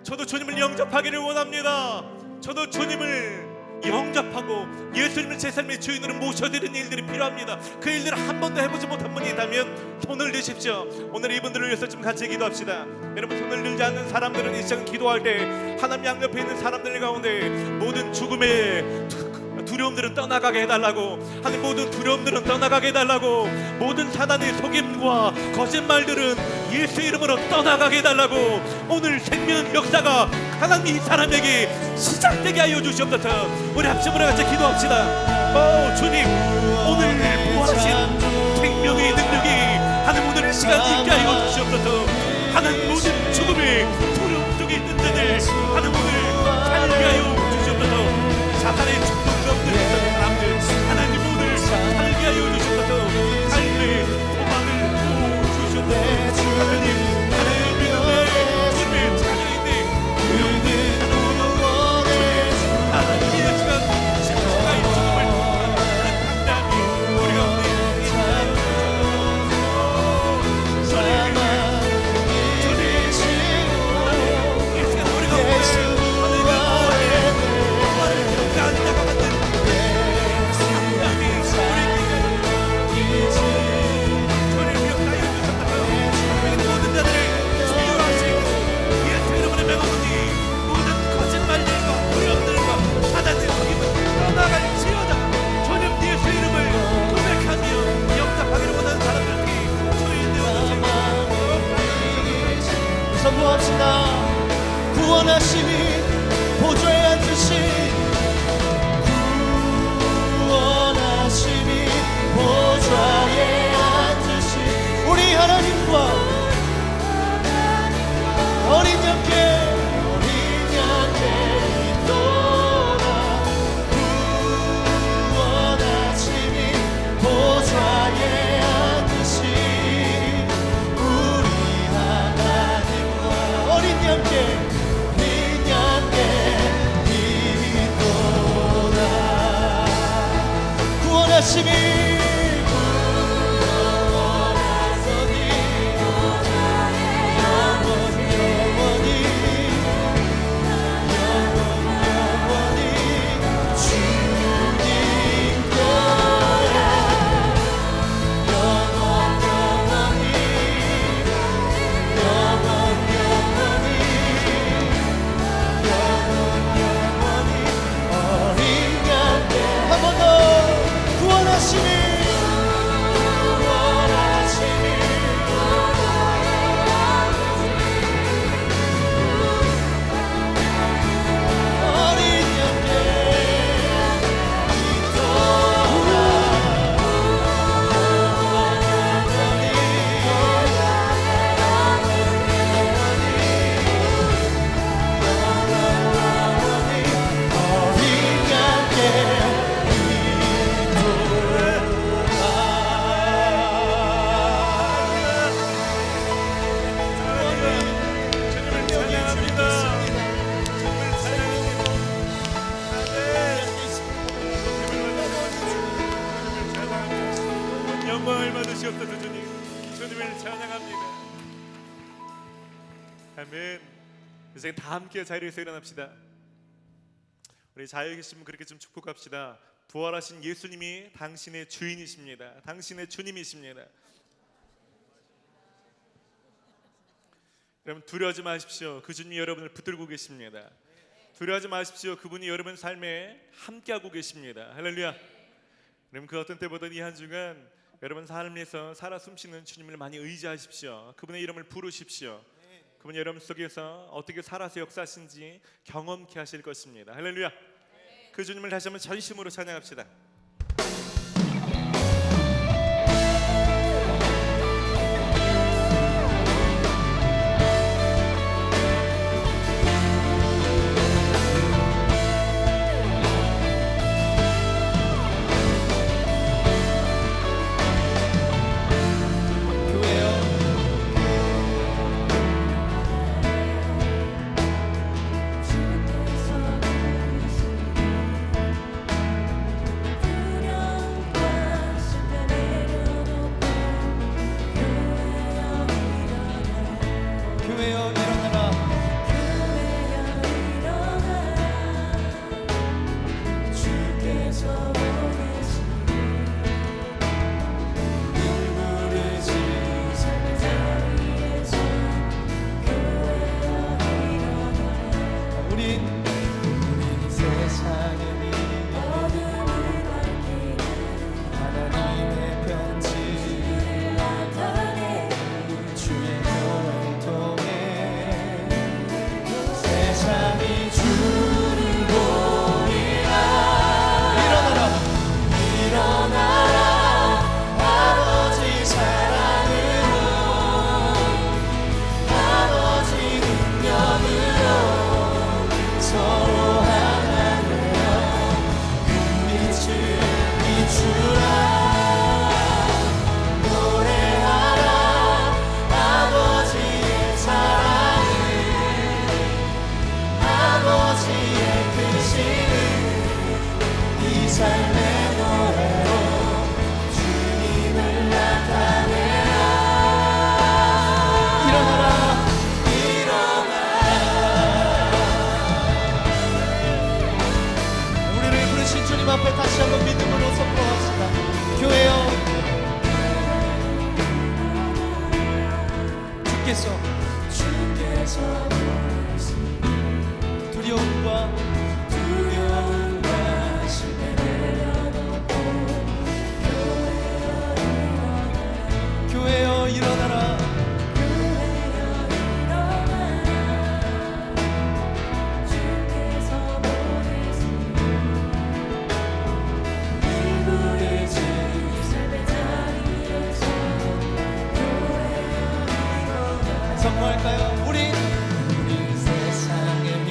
저도 주님을 영접하기를 원합니다. 저도 주님을 영접하고 예수님을 제 삶의 주인으로 모셔드리는 일들이 필요합니다. 그 일들을 한 번도 해보지 못한 분이 있다면 손을 드십시오. 오늘 이분들을 위해서 좀 같이 기도합시다. 여러분 손을 들지 않는 사람들은 이 시간 기도할 때 하나님 양옆에 있는 사람들 가운데 모든 죽음의 두려움들은 떠나가게 해달라고, 하나님 모든 두려움들은 떠나가게 해달라고, 모든 사단의 속임과 거짓말들은 예수 이름으로 떠나가게 해달라고, 오늘 생명 역사가 하나님 이 사람에게 시작되게 하여 주시옵소서. 우리 합심으로 같이 기도합시다. 주님 오늘 부활하신 생명의 능력이 하나님 오늘 시간 있게 하여 주시옵소서. 하나님 모든 죽음의 두려움 속에 있는 자들 하나님 오늘 살게 하여 주시옵소서. 사탄의 충동스럽는 사람들 하나님 오늘 살게 하여 주시옵소서. 삶의 소망을 주시옵소서. 하나님 하나님 믿음의 주님의 자녀인데 두려움을 하나님 이 시간 십자가의 죽음을 감당히 우리 가운데 선포합시다. 구원하심이 보좌에 앉으신 구원하심이 보좌에 앉으신 우리 하나님과 어린 양께 있도다. 구원하심이 보좌에 앉으신 우리 하나님과 어린 양께 있도다. 구원하심이 영광을 받으시옵소서. 주님을 찬양합니다. 아멘. 이제 다 함께 자리에서 일어납시다. 우리 자유에 계시면 그렇게 좀 축복합시다. 부활하신 예수님이 당신의 주인이십니다. 당신의 주님이십니다. 여러분 두려워하지 마십시오. 그 주님이 여러분을 붙들고 계십니다. 두려워하지 마십시오. 그분이 여러분 삶에 함께하고 계십니다. 할렐루야. 여러분 그 어떤 때보다 이 한 주간 여러분 삶에서 살아 숨쉬는 주님을 많이 의지하십시오. 그분의 이름을 부르십시오. 그분이 여러분 속에서 어떻게 살아서 역사하신지 경험케 하실 것입니다. 할렐루야. 그 주님을 다시 한번 전심으로 찬양합시다. 교회여 일어나라. 주께서 보내신 눈물을 지은 삶의 자리에서 교회여 일어나라. 우린 세상의 빛 어둠을 밝히는 하나님의 편지 주를 나타내 주의 교회를 통해 세상이 주를 보리라. 일어나라. 일어나라 아버지 사랑으로 아버지 능력으로 서로 하나 되어 그 빛을 비추라. 노래하라 아버지의 사랑을 아버지의 크심을 이 삶의 노래로 주님을 나타내라. 일어나라. 우리를 부르신 주님 앞에 다시 한번 믿음으로 선포합시다. 교회여 주께서 보내신 두려움과 두려움과 실패를 내려놓고 교회여 일어나라. 주께서 보내신 눈물을 지은 삶의 자리에서 선포할까요? 우린 세상의 빛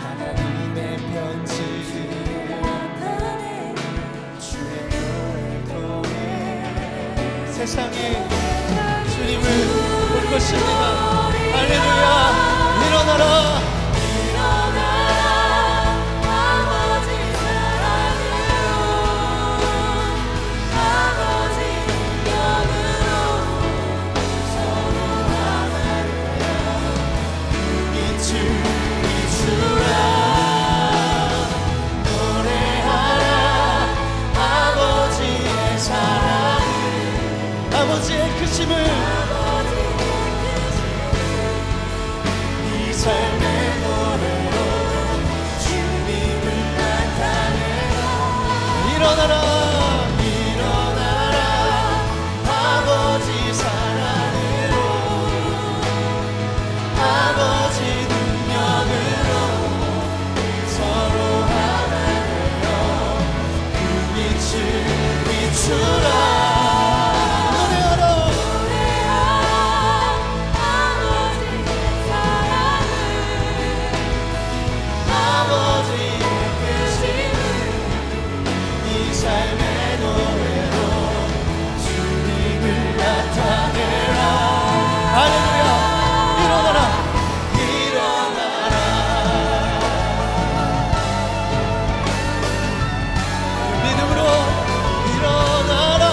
하나님의 편지 주의 교회를 통해 세상이 주님을 볼 것입니다. 할렐루야. 일어나라. 일어나라 아버지 사랑으로 아버지 능력으로 서로 하나 되어 빛을 비추라. 노래하라 아버지의 사랑을 아버지의 크심을 이 삶의 노래로 주님을 나타내라. 일어나라. 일어나라 아버지 사랑으로 아버지 능력으로 서로 하나 되어 그 빛을 비추라. 노래하라. 아버지의 사랑을 아버지의 크심을 이 삶의 노래로 주님을 나타내라. 할렐루야. 일어나라. 믿음으로 일어나라.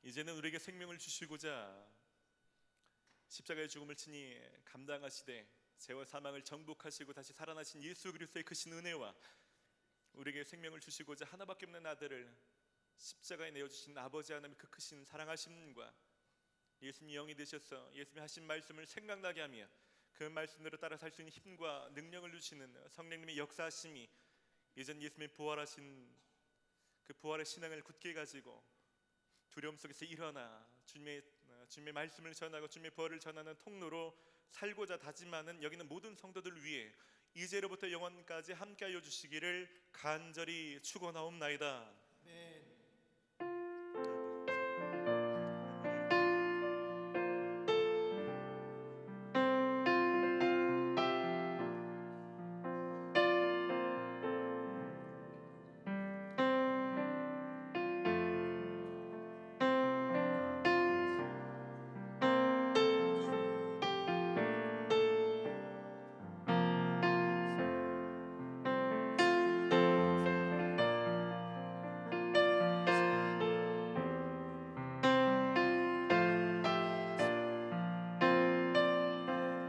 이제는 우리에게 생명을 주시고자 십자가의 죽음을 친히 감당하시되 죄와 사망을 정복하시고 다시 살아나신 예수 그리스도의 크신 은혜와 우리에게 생명을 주시고자 하나밖에 없는 아들을 십자가에 내어주신 아버지 하나님의 그 크신 사랑하심과 예수님이 영이 되셔서 예수님이 하신 말씀을 생각나게 하며 그 말씀대로 따라 살 수 있는 힘과 능력을 주시는 성령님의 역사하심이 예전 예수님이 부활하신 그 부활의 신앙을 굳게 가지고 두려움 속에서 일어나 주님의 말씀을 전하고 주님의 부활을 전하는 통로로 살고자 다짐하는 여기는 모든 성도들 위해 이제로부터 영원까지 함께하여 주시기를 간절히 축원하옵나이다. 네.